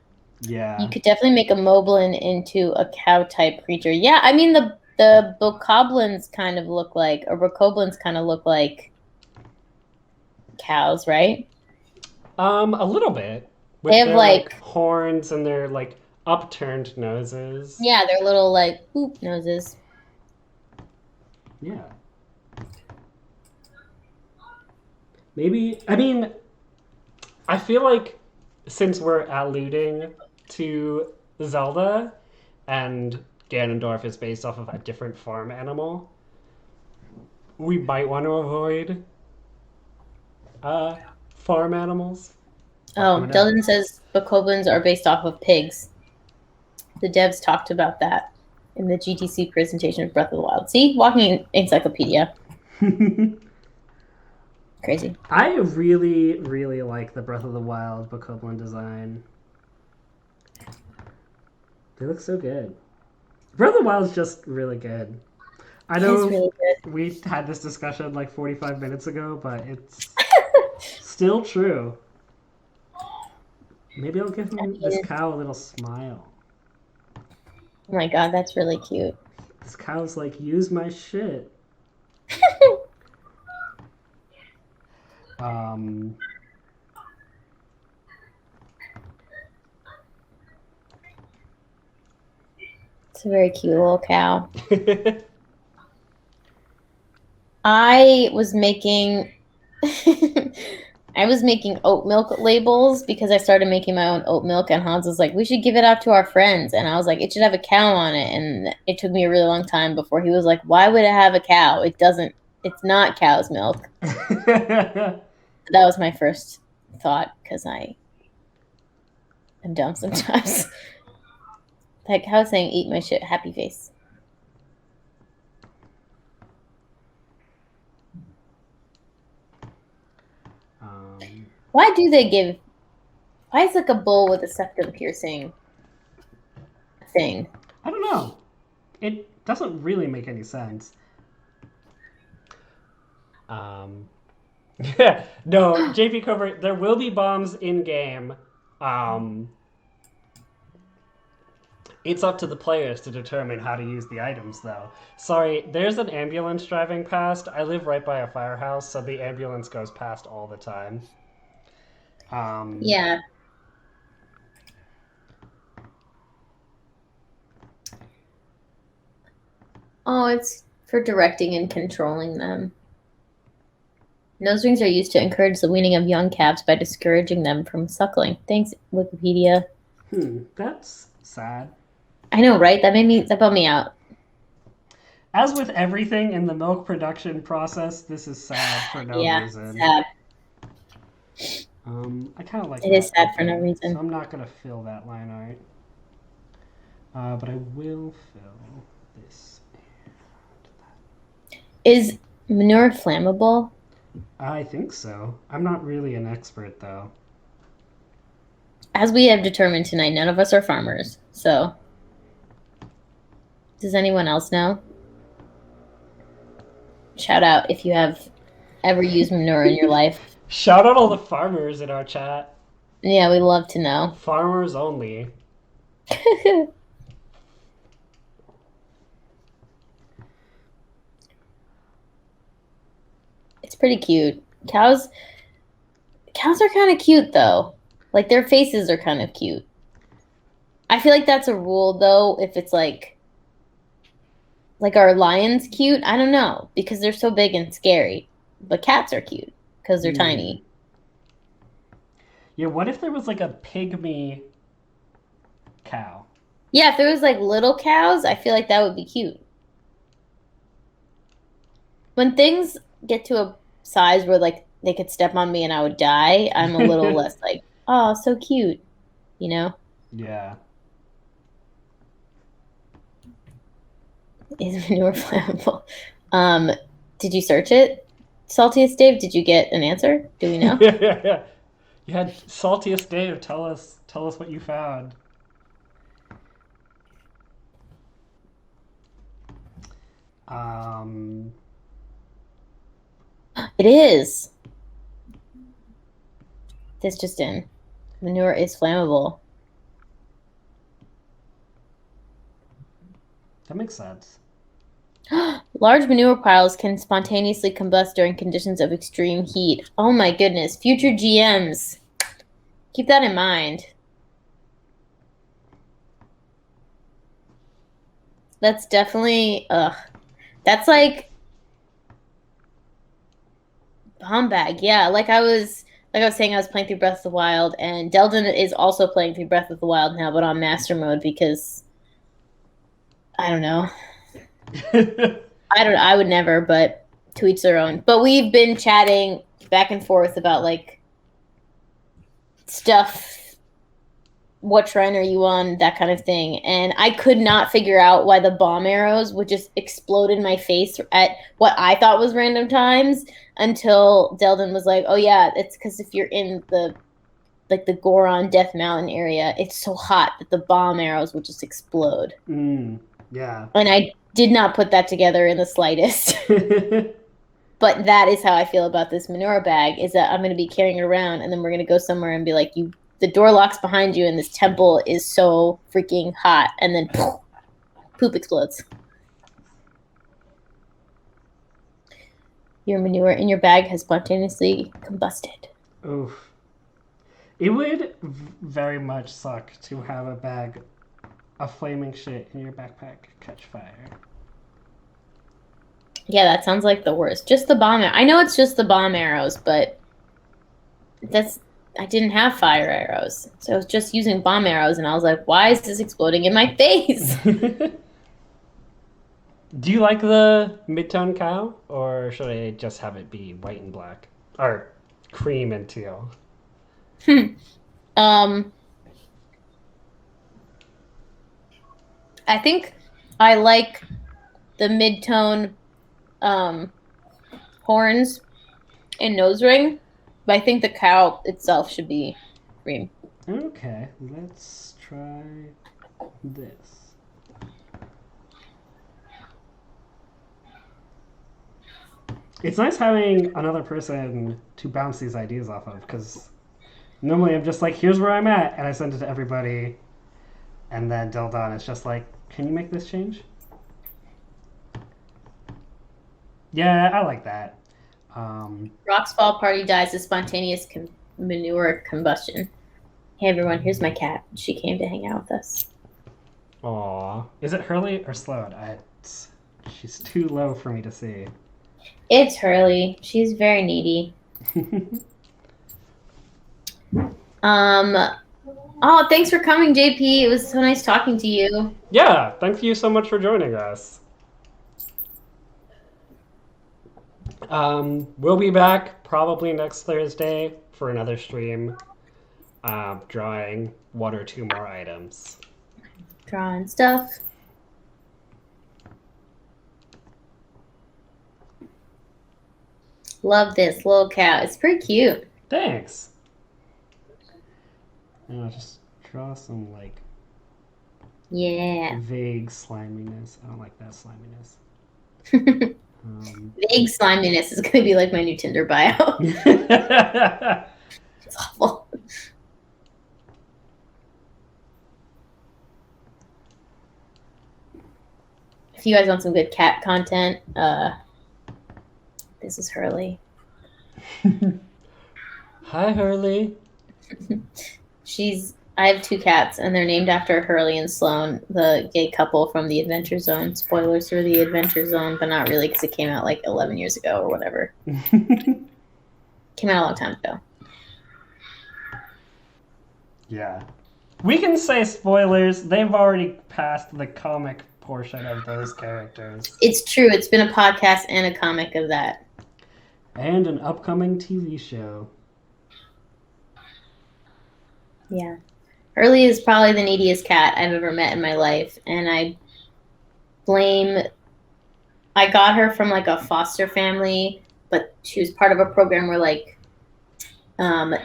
you Yeah. could definitely make a moblin into a cow type creature. Yeah, I mean the bokoblins kind of look like, or bokoblins kind of look like cows, right? A little bit They with have their like, like horns and their like upturned noses. yeah, their little like poop noses. Yeah. Maybe I mean I feel like since we're alluding to Zelda and Ganondorf is based off of a different farm animal, we might want to avoid uh farm animals. But who Oh, knows? Delden says bokoblins are based off of pigs. The devs talked about that in the GTC presentation of Breath of the Wild. See, walking encyclopedia. Crazy. I really, really like the Breath of the Wild Bokoblin design. They look so good. Breath of the Wild is just really good. I It is know really good. we had this discussion like 45 minutes ago, but it's still true. Maybe I'll give I him this mean, cow a little smile. oh my god, that's really cute. This cow's like, use my shit. Um, It's a very cute little cow. I was making I was making oat milk labels because I started making my own oat milk, and Hans was like, "We should give it out to our friends." And I was like, "It should have a cow on it." And it took me a really long time before he was like, "Why would it have a cow? It doesn't. It's not cow's milk." That was my first thought because I am dumb sometimes. Like cow saying, "Eat my shit, happy face." um, Why do they give? Why is like a bull with a septum piercing thing? I don't know. It doesn't really make any sense. Um, yeah, no, JP Covert, there will be bombs in game. Um, it's up to the players to determine how to use the items, though. Sorry, there's an ambulance driving past. I live right by a firehouse, so the ambulance goes past all the time. Um, Yeah. Oh, it's for directing and controlling them. Nose rings are used to encourage the weaning of young calves by discouraging them from suckling. Thanks, Wikipedia. that's sad. I know, right? That bummed me out. As with everything in the milk production process, this is sad for no Yeah, reason. sad. I kind of like It that is sad for no opening, so reason. I'm not going to fill that line art. But I will fill this. Is manure flammable? I think so. I'm not really an expert, though. As we have determined tonight, none of us are farmers. So, does anyone else know? Shout out if you have ever used manure in your life. Shout out all the farmers in our chat. Yeah, we love to know. Farmers only. It's pretty cute. Cows are kind of cute though. Like their faces are kind of cute. I feel like that's a rule though if it's like our lions cute? I don't know because they're so big and scary. But cats are cute because they're tiny. Yeah, what if there was like a pygmy cow? Yeah, if there was like little cows, I feel like that would be cute. when things get to a size where like they could step on me and I would die, I'm a little less like, oh, so cute, you know? Yeah. Is manure flammable? Did you search it, Saltiest Dave? Did you get an answer? Do we know? You had Saltiest Dave. Tell us what you found. Um, It is. This just in. Manure is flammable. that makes sense. Large manure piles can spontaneously combust during conditions of extreme heat. Oh my goodness. Future GMs. Keep that in mind. That's definitely that's like bomb bag. Yeah, like I was saying, I was playing through Breath of the Wild, and Delden is also playing through Breath of the Wild now, but on master mode because I don't know. I would never, but to each their own. But we've been chatting back and forth about like stuff, what shrine are you on, that kind of thing. And I could not figure out why the bomb arrows would just explode in my face at what I thought was random times until Delden was like, "Oh yeah, it's because if you're in the like the Goron Death Mountain area, it's so hot that the bomb arrows would just explode." Yeah. And I did not put that together in the slightest. But that is how I feel about this menorah bag, is that I'm going to be carrying it around, and then we're going to go somewhere and be like, the door locks behind you, and this temple is so freaking hot, and then poop explodes. Your manure in your bag has spontaneously combusted. Oof. It would very much suck to have a bag of flaming shit in your backpack catch fire. Yeah, that sounds like the worst. Just the bomb. I know it's just the bomb arrows, but I didn't have fire arrows, so I was just using bomb arrows, and I was like, "Why is this exploding in my face?" Do you like the mid-tone cow, or should I just have it be white and black, or cream and teal? um, I think I like the mid-tone horns and nose ring, but I think the cow itself should be cream. Okay, let's try this. It's nice having another person to bounce these ideas off of, because normally I'm just like, here's where I'm at, and I send it to everybody, and then Dildon is just like, can you make this change? Yeah, I like that. Rock's fall party dies of spontaneous manure combustion. Hey everyone, here's my cat. She came to hang out with us. Aw. Is it Hurley or Sloan? She's too low for me to see. It's Hurley. She's very needy. Oh, thanks for coming, JP. It was so nice talking to you. Yeah, thank you so much for joining us. We'll be back probably next Thursday for another stream, drawing one or two more items. Drawing stuff. Love this little cat. It's pretty cute. Thanks. And I'll just draw some like vague sliminess. I don't like that sliminess. Vague sliminess is going to be like my new Tinder bio. It's awful. If you guys want some good cat content, this is Hurley. Hi, Hurley. I have two cats, and they're named after Hurley and Sloan, the gay couple from the Adventure Zone. Spoilers for the Adventure Zone, but not really because it came out like 11 years ago or whatever. Came out a long time ago. Yeah. We can say spoilers. They've already passed the comic portion of those characters. It's true. It's been a podcast and a comic of that. And an upcoming TV show. Yeah. Hurley is probably the neediest cat I've ever met in my life, and I got her from like a foster family, but she was part of a program where like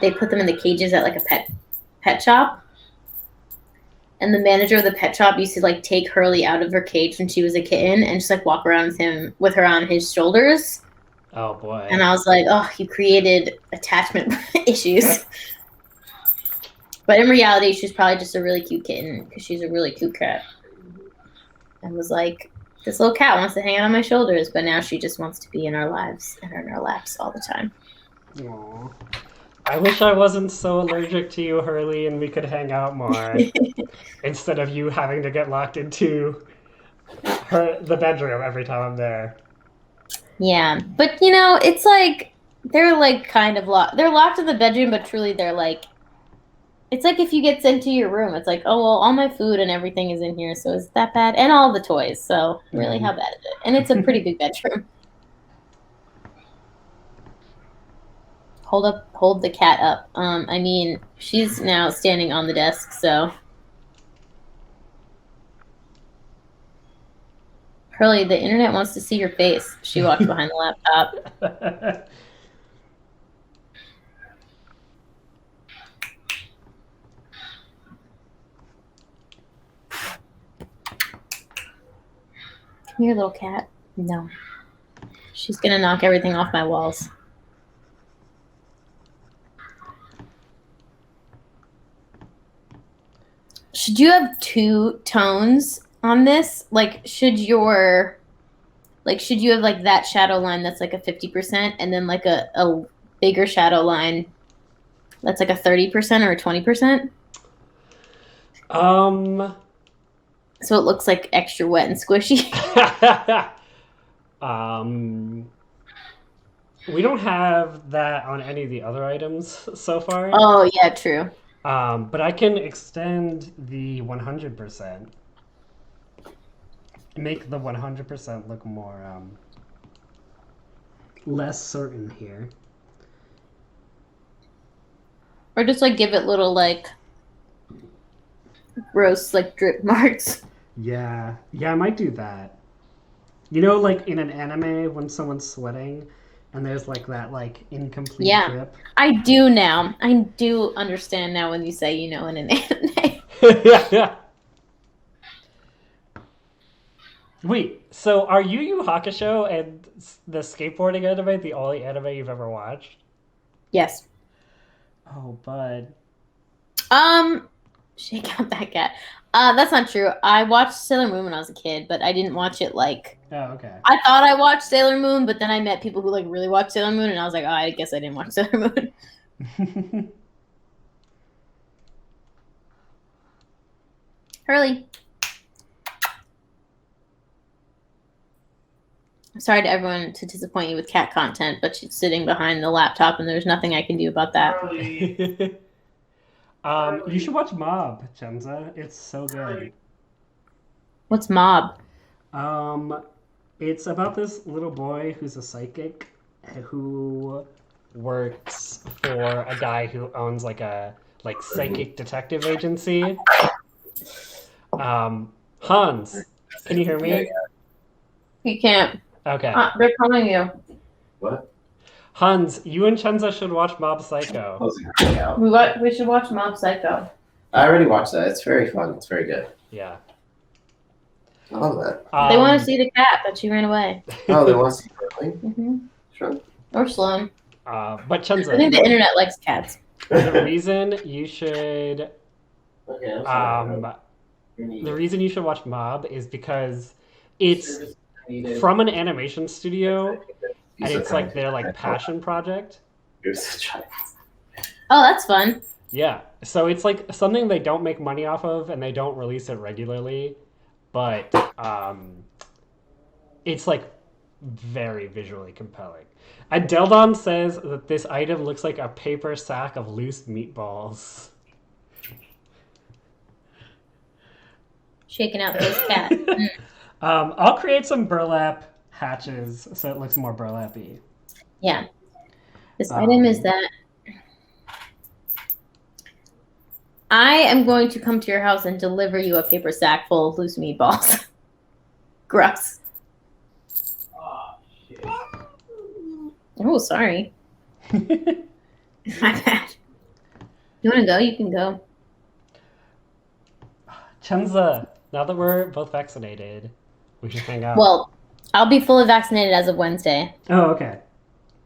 they put them in the cages at like a pet shop. And the manager of the pet shop used to like take Hurley out of her cage when she was a kitten and just like walk around with her on his shoulders. Oh boy. And I was like, oh, you created attachment issues. But in reality, she's probably just a really cute kitten because she's a really cute cat. And was like, this little cat wants to hang out on my shoulders, but now she just wants to be in our lives and in our laps all the time. Aww. I wish I wasn't so allergic to you, Hurley, and we could hang out more. Instead of you having to get locked into the bedroom every time I'm there. Yeah, but you know, it's like they're like kind of locked. They're locked in the bedroom, but truly they're like. It's like if you get sent to your room, it's like, oh well, all my food and everything is in here, so is that bad? And all the toys, so really, how bad is it? And it's a pretty big bedroom. Hold the cat up. I mean, she's now standing on the desk, so. Hurley, the internet wants to see your face. She walked behind the laptop. Come here, little cat. No. She's gonna knock everything off my walls. Should you have two tones on this? Like, should you have like that shadow line that's like a 50% and then like a bigger shadow line that's like a 30% or a 20%? So it looks like extra wet and squishy. We don't have that on any of the other items so far. Oh, yeah, true. But I can extend the 100%. Make the 100% look more, less certain here. Or just like give it little like gross like drip marks. Yeah, I might do that. You know, like in an anime when someone's sweating and there's like that like incomplete drip. I do now. I do understand now when you say, you know, in an anime. Yeah. Wait, so are Yu Yu Hakusho and the skateboarding anime the only anime you've ever watched? Yes. Oh, bud. Shake out that cat. That's not true. I watched Sailor Moon when I was a kid, but I didn't watch it like. Oh, okay. I thought I watched Sailor Moon, but then I met people who like really watched Sailor Moon, and I was like, oh, I guess I didn't watch Sailor Moon. Hurley. I'm sorry to everyone to disappoint you with cat content, but she's sitting behind the laptop, and there's nothing I can do about that. You should watch Mob, Cenza. It's so good. What's Mob? It's about this little boy who's a psychic who works for a guy who owns like a psychic detective agency. Hans, can you hear me? You can't. Okay. They're calling you. What? Hans, you and Cenza should watch Mob Psycho. We should watch Mob Psycho. I already watched that. It's very fun. It's very good. Yeah. I love that. They want to see the cat, but she ran away. Oh, they want to see Hurley? Mm-hmm. Sure. Or Sloan. But Cenza, I think the internet likes cats. the reason you should Okay, I'm sorry. the reason you should watch Mob is because it's from an animation studio and it's like their like passion project. You're such a... Oh, that's fun. Yeah. So it's like something they don't make money off of and they don't release it regularly, but it's like very visually compelling. And Deldon says that this item looks like a paper sack of loose meatballs. Shaking out those cats. I'll create some burlap hatches so it looks more burlappy. Yeah. This item is that I am going to come to your house and deliver you a paper sack full of loose meatballs. Gross. Oh, shit. Oh, sorry. My bad. You want to go? You can go. Cenza, now that we're both vaccinated, we should hang out. Well, I'll be fully vaccinated as of Wednesday. Oh, okay.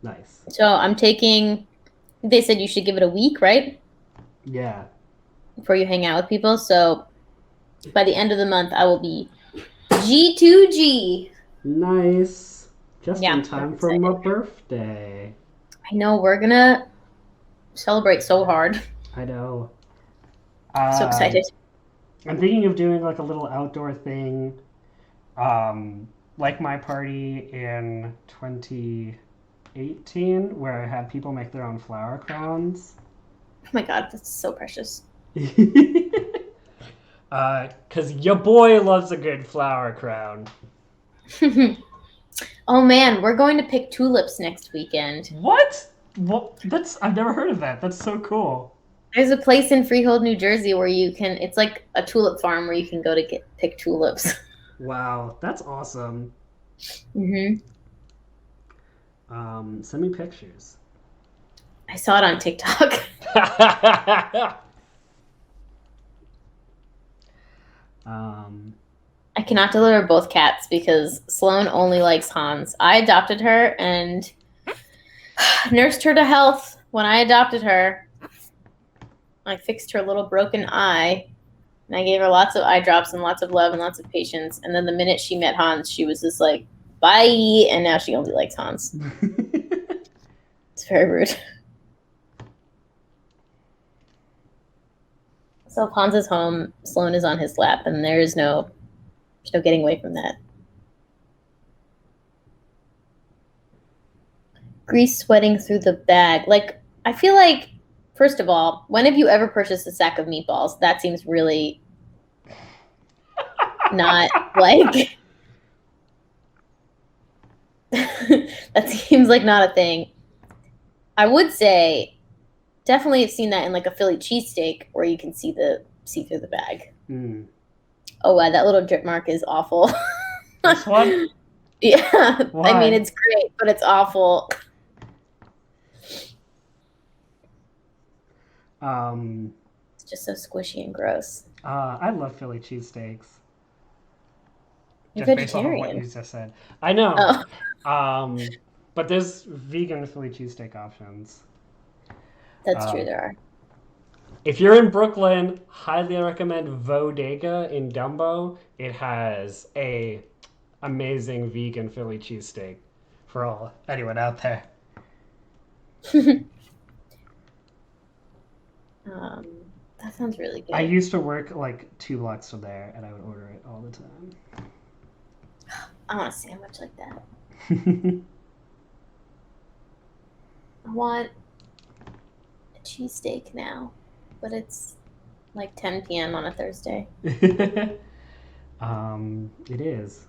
Nice. So I'm taking, they said you should give it a week, right? Yeah. Before you hang out with people. So by the end of the month, I will be G2G. Nice. Just Yeah, in time I'm for my excited. birthday. I know, we're going to celebrate so hard. I know. So excited. I'm thinking of doing like a little outdoor thing, like my party in 2018, where I had people make their own flower crowns. Oh my God, that's so precious. Cause your boy loves a good flower crown. Oh man, we're going to pick tulips next weekend. What? I've never heard of that. That's so cool. There's a place in Freehold, New Jersey where you can, it's like a tulip farm where you can go to pick tulips. Wow, that's awesome. Mm-hmm. Send me pictures. I saw it on TikTok. I cannot deliver both cats because Sloan only likes Hans. I adopted her and nursed her to health when I adopted her. I fixed her little broken eye, and I gave her lots of eye drops and lots of love and lots of patience. And then the minute she met Hans, she was just like, bye, and now she only likes Hans. It's very rude. So if Hans is home, Sloan is on his lap, and there's no getting away from that. Grease sweating through the bag. Like, I feel like, first of all, when have you ever purchased a sack of meatballs? That seems really not like... that seems like not a thing. I would say definitely have seen that in like a Philly cheesesteak where you can see through the bag. Mm. Oh wow, that little drip mark is awful. This one? Yeah. Why? I mean, it's great, but it's awful. It's just so squishy and gross. I love Philly cheesesteaks. You're Just based off of what vegetarian. you just said. I know. Oh, But there's vegan Philly cheesesteak options. that's true. There are. If you're in Brooklyn, highly recommend Bodega in Dumbo. It has a amazing vegan Philly cheesesteak for anyone out there. That sounds really good. I used to work like 2 blocks from there, and I would order it all the time. I want a sandwich like that. I want a cheesesteak now, but it's like 10 p.m. on a Thursday. It is.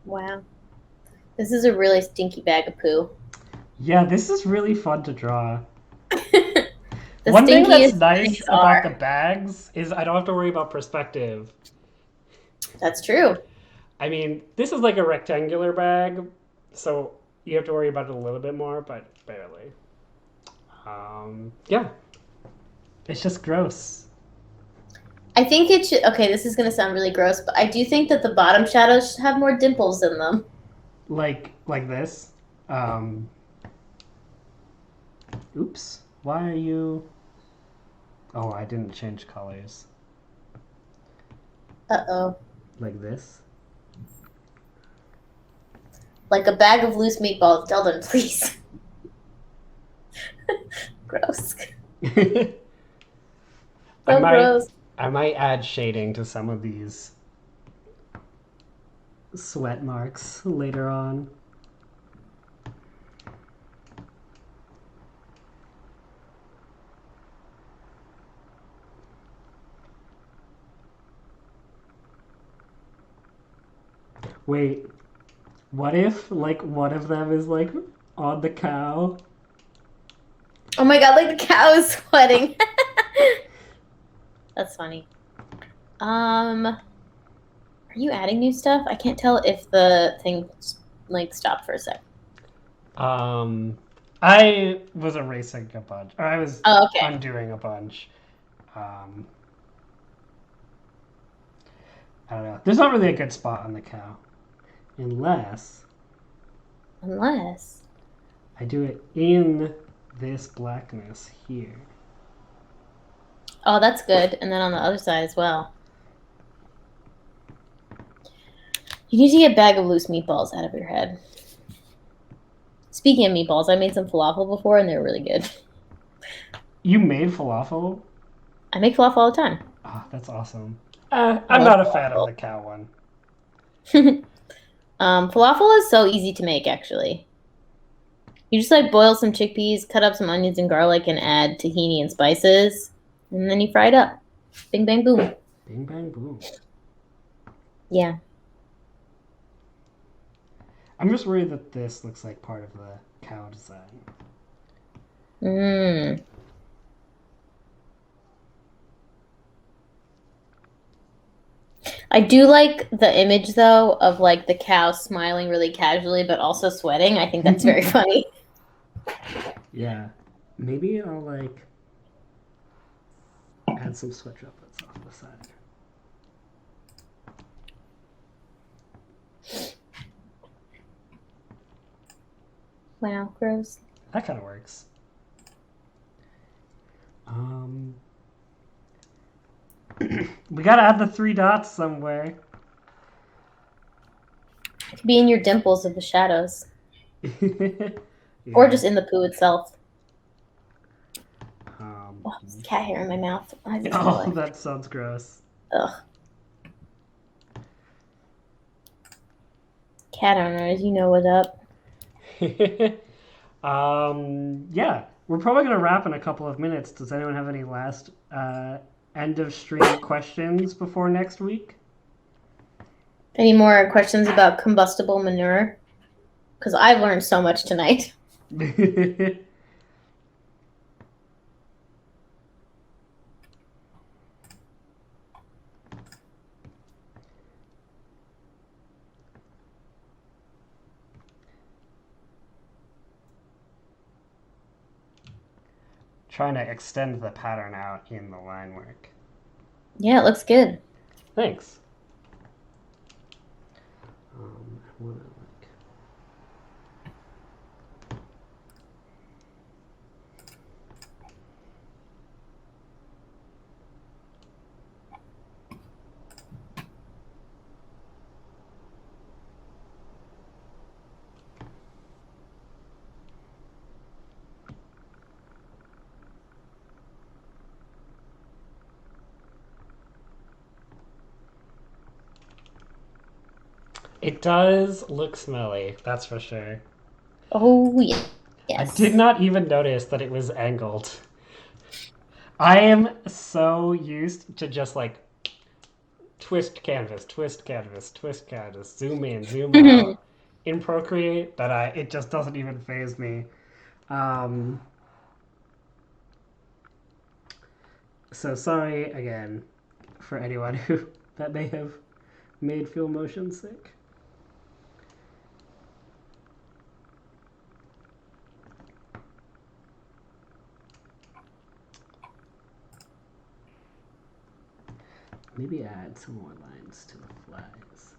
Wow. This is a really stinky bag of poo. Yeah, this is really fun to draw. The One thing that's stinkiest nice things about are. the bags is I don't have to worry about perspective. That's true. I mean, this is like a rectangular bag, so you have to worry about it a little bit more, but barely. Yeah. It's just gross. I think it should. Okay, this is going to sound really gross, but I do think that the bottom shadows should have more dimples in them. Like this. Oops. Why are you... Oh, I didn't change colors. Uh-oh. Like this. Like a bag of loose meatballs. Delden, please. Gross. So gross. I might add shading to some of these sweat marks later on. Wait, what if like one of them is like on the cow? Oh my god, like the cow is sweating. That's funny. Are you adding new stuff? I can't tell if the thing like stopped for a sec. I was erasing a bunch, or I was Oh, okay. undoing a bunch. Um, I don't know. There's not really a good spot on the cow, unless Unless. I do it in this blackness here. Oh, that's good. And then on the other side as well. You need to get a bag of loose meatballs out of your head. Speaking of meatballs, I made some falafel before and they were really good. You made falafel? I make falafel all the time. Oh, that's awesome. I I'm love not a fan of falafel. the cow one. Falafel is so easy to make, actually. You just like boil some chickpeas, cut up some onions and garlic, and add tahini and spices, and then you fry it up. Bing, bang, boom. Bing, bang, boom. Yeah. I'm just worried that this looks like part of the cow design. Mmm. I do like the image though of like the cow smiling really casually but also sweating. I think that's very funny. Yeah. Maybe I'll like add some sweat droplets off the side. Wow, gross. That kind of works. We gotta add the 3 dots somewhere. It could be in your dimples of the shadows. Yeah. Or just in the poo itself. Um, Oh, there's cat hair in my mouth. I just feel oh, like, that sounds gross. ugh. Cat owners, you know what's up. Yeah, we're probably gonna wrap in a couple of minutes. Does anyone have any last end of stream questions before next week? Any more questions about combustible manure? Because I've learned so much tonight. Trying to extend the pattern out in the line work. Yeah, it looks good. Thanks. I wanna, like... It does look smelly, that's for sure. Oh, yeah. Yes. I did not even notice that it was angled. I am so used to just like twist canvas, twist canvas, twist canvas, zoom in, zoom out in Procreate that it just doesn't even faze me. So sorry again for anyone who that may have made feel motion sick. Maybe add some more lines to the flags.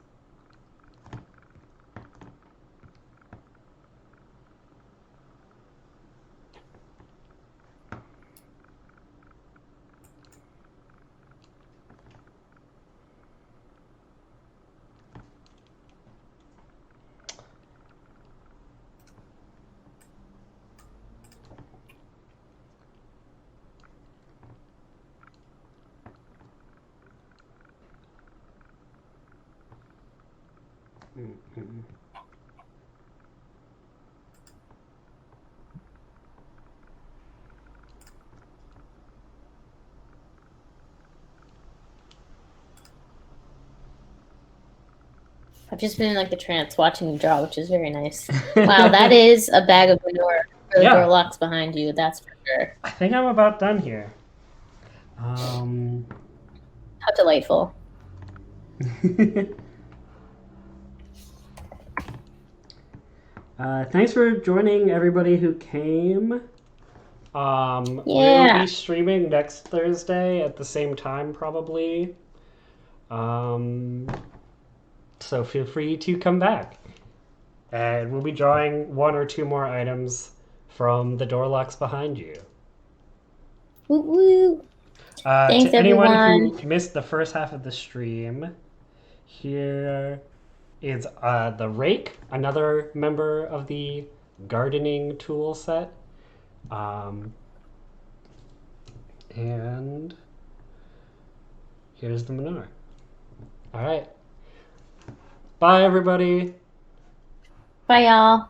Mm-hmm. I've just been in like the trance watching you draw, which is very nice. Wow, that is a bag of manure for the Yeah. door locks behind you. That's for sure. I think I'm about done here. How delightful. Thanks for joining everybody who came. We'll Yeah. be streaming next Thursday at the same time, probably. So feel free to come back. And we'll be drawing one or two more items from the door locks behind you. Woo woo. Thanks, To anyone everyone. who missed the first half of the stream, here is the rake, another member of the gardening tool set. And here's the manure. All right. Bye, everybody. Bye, y'all.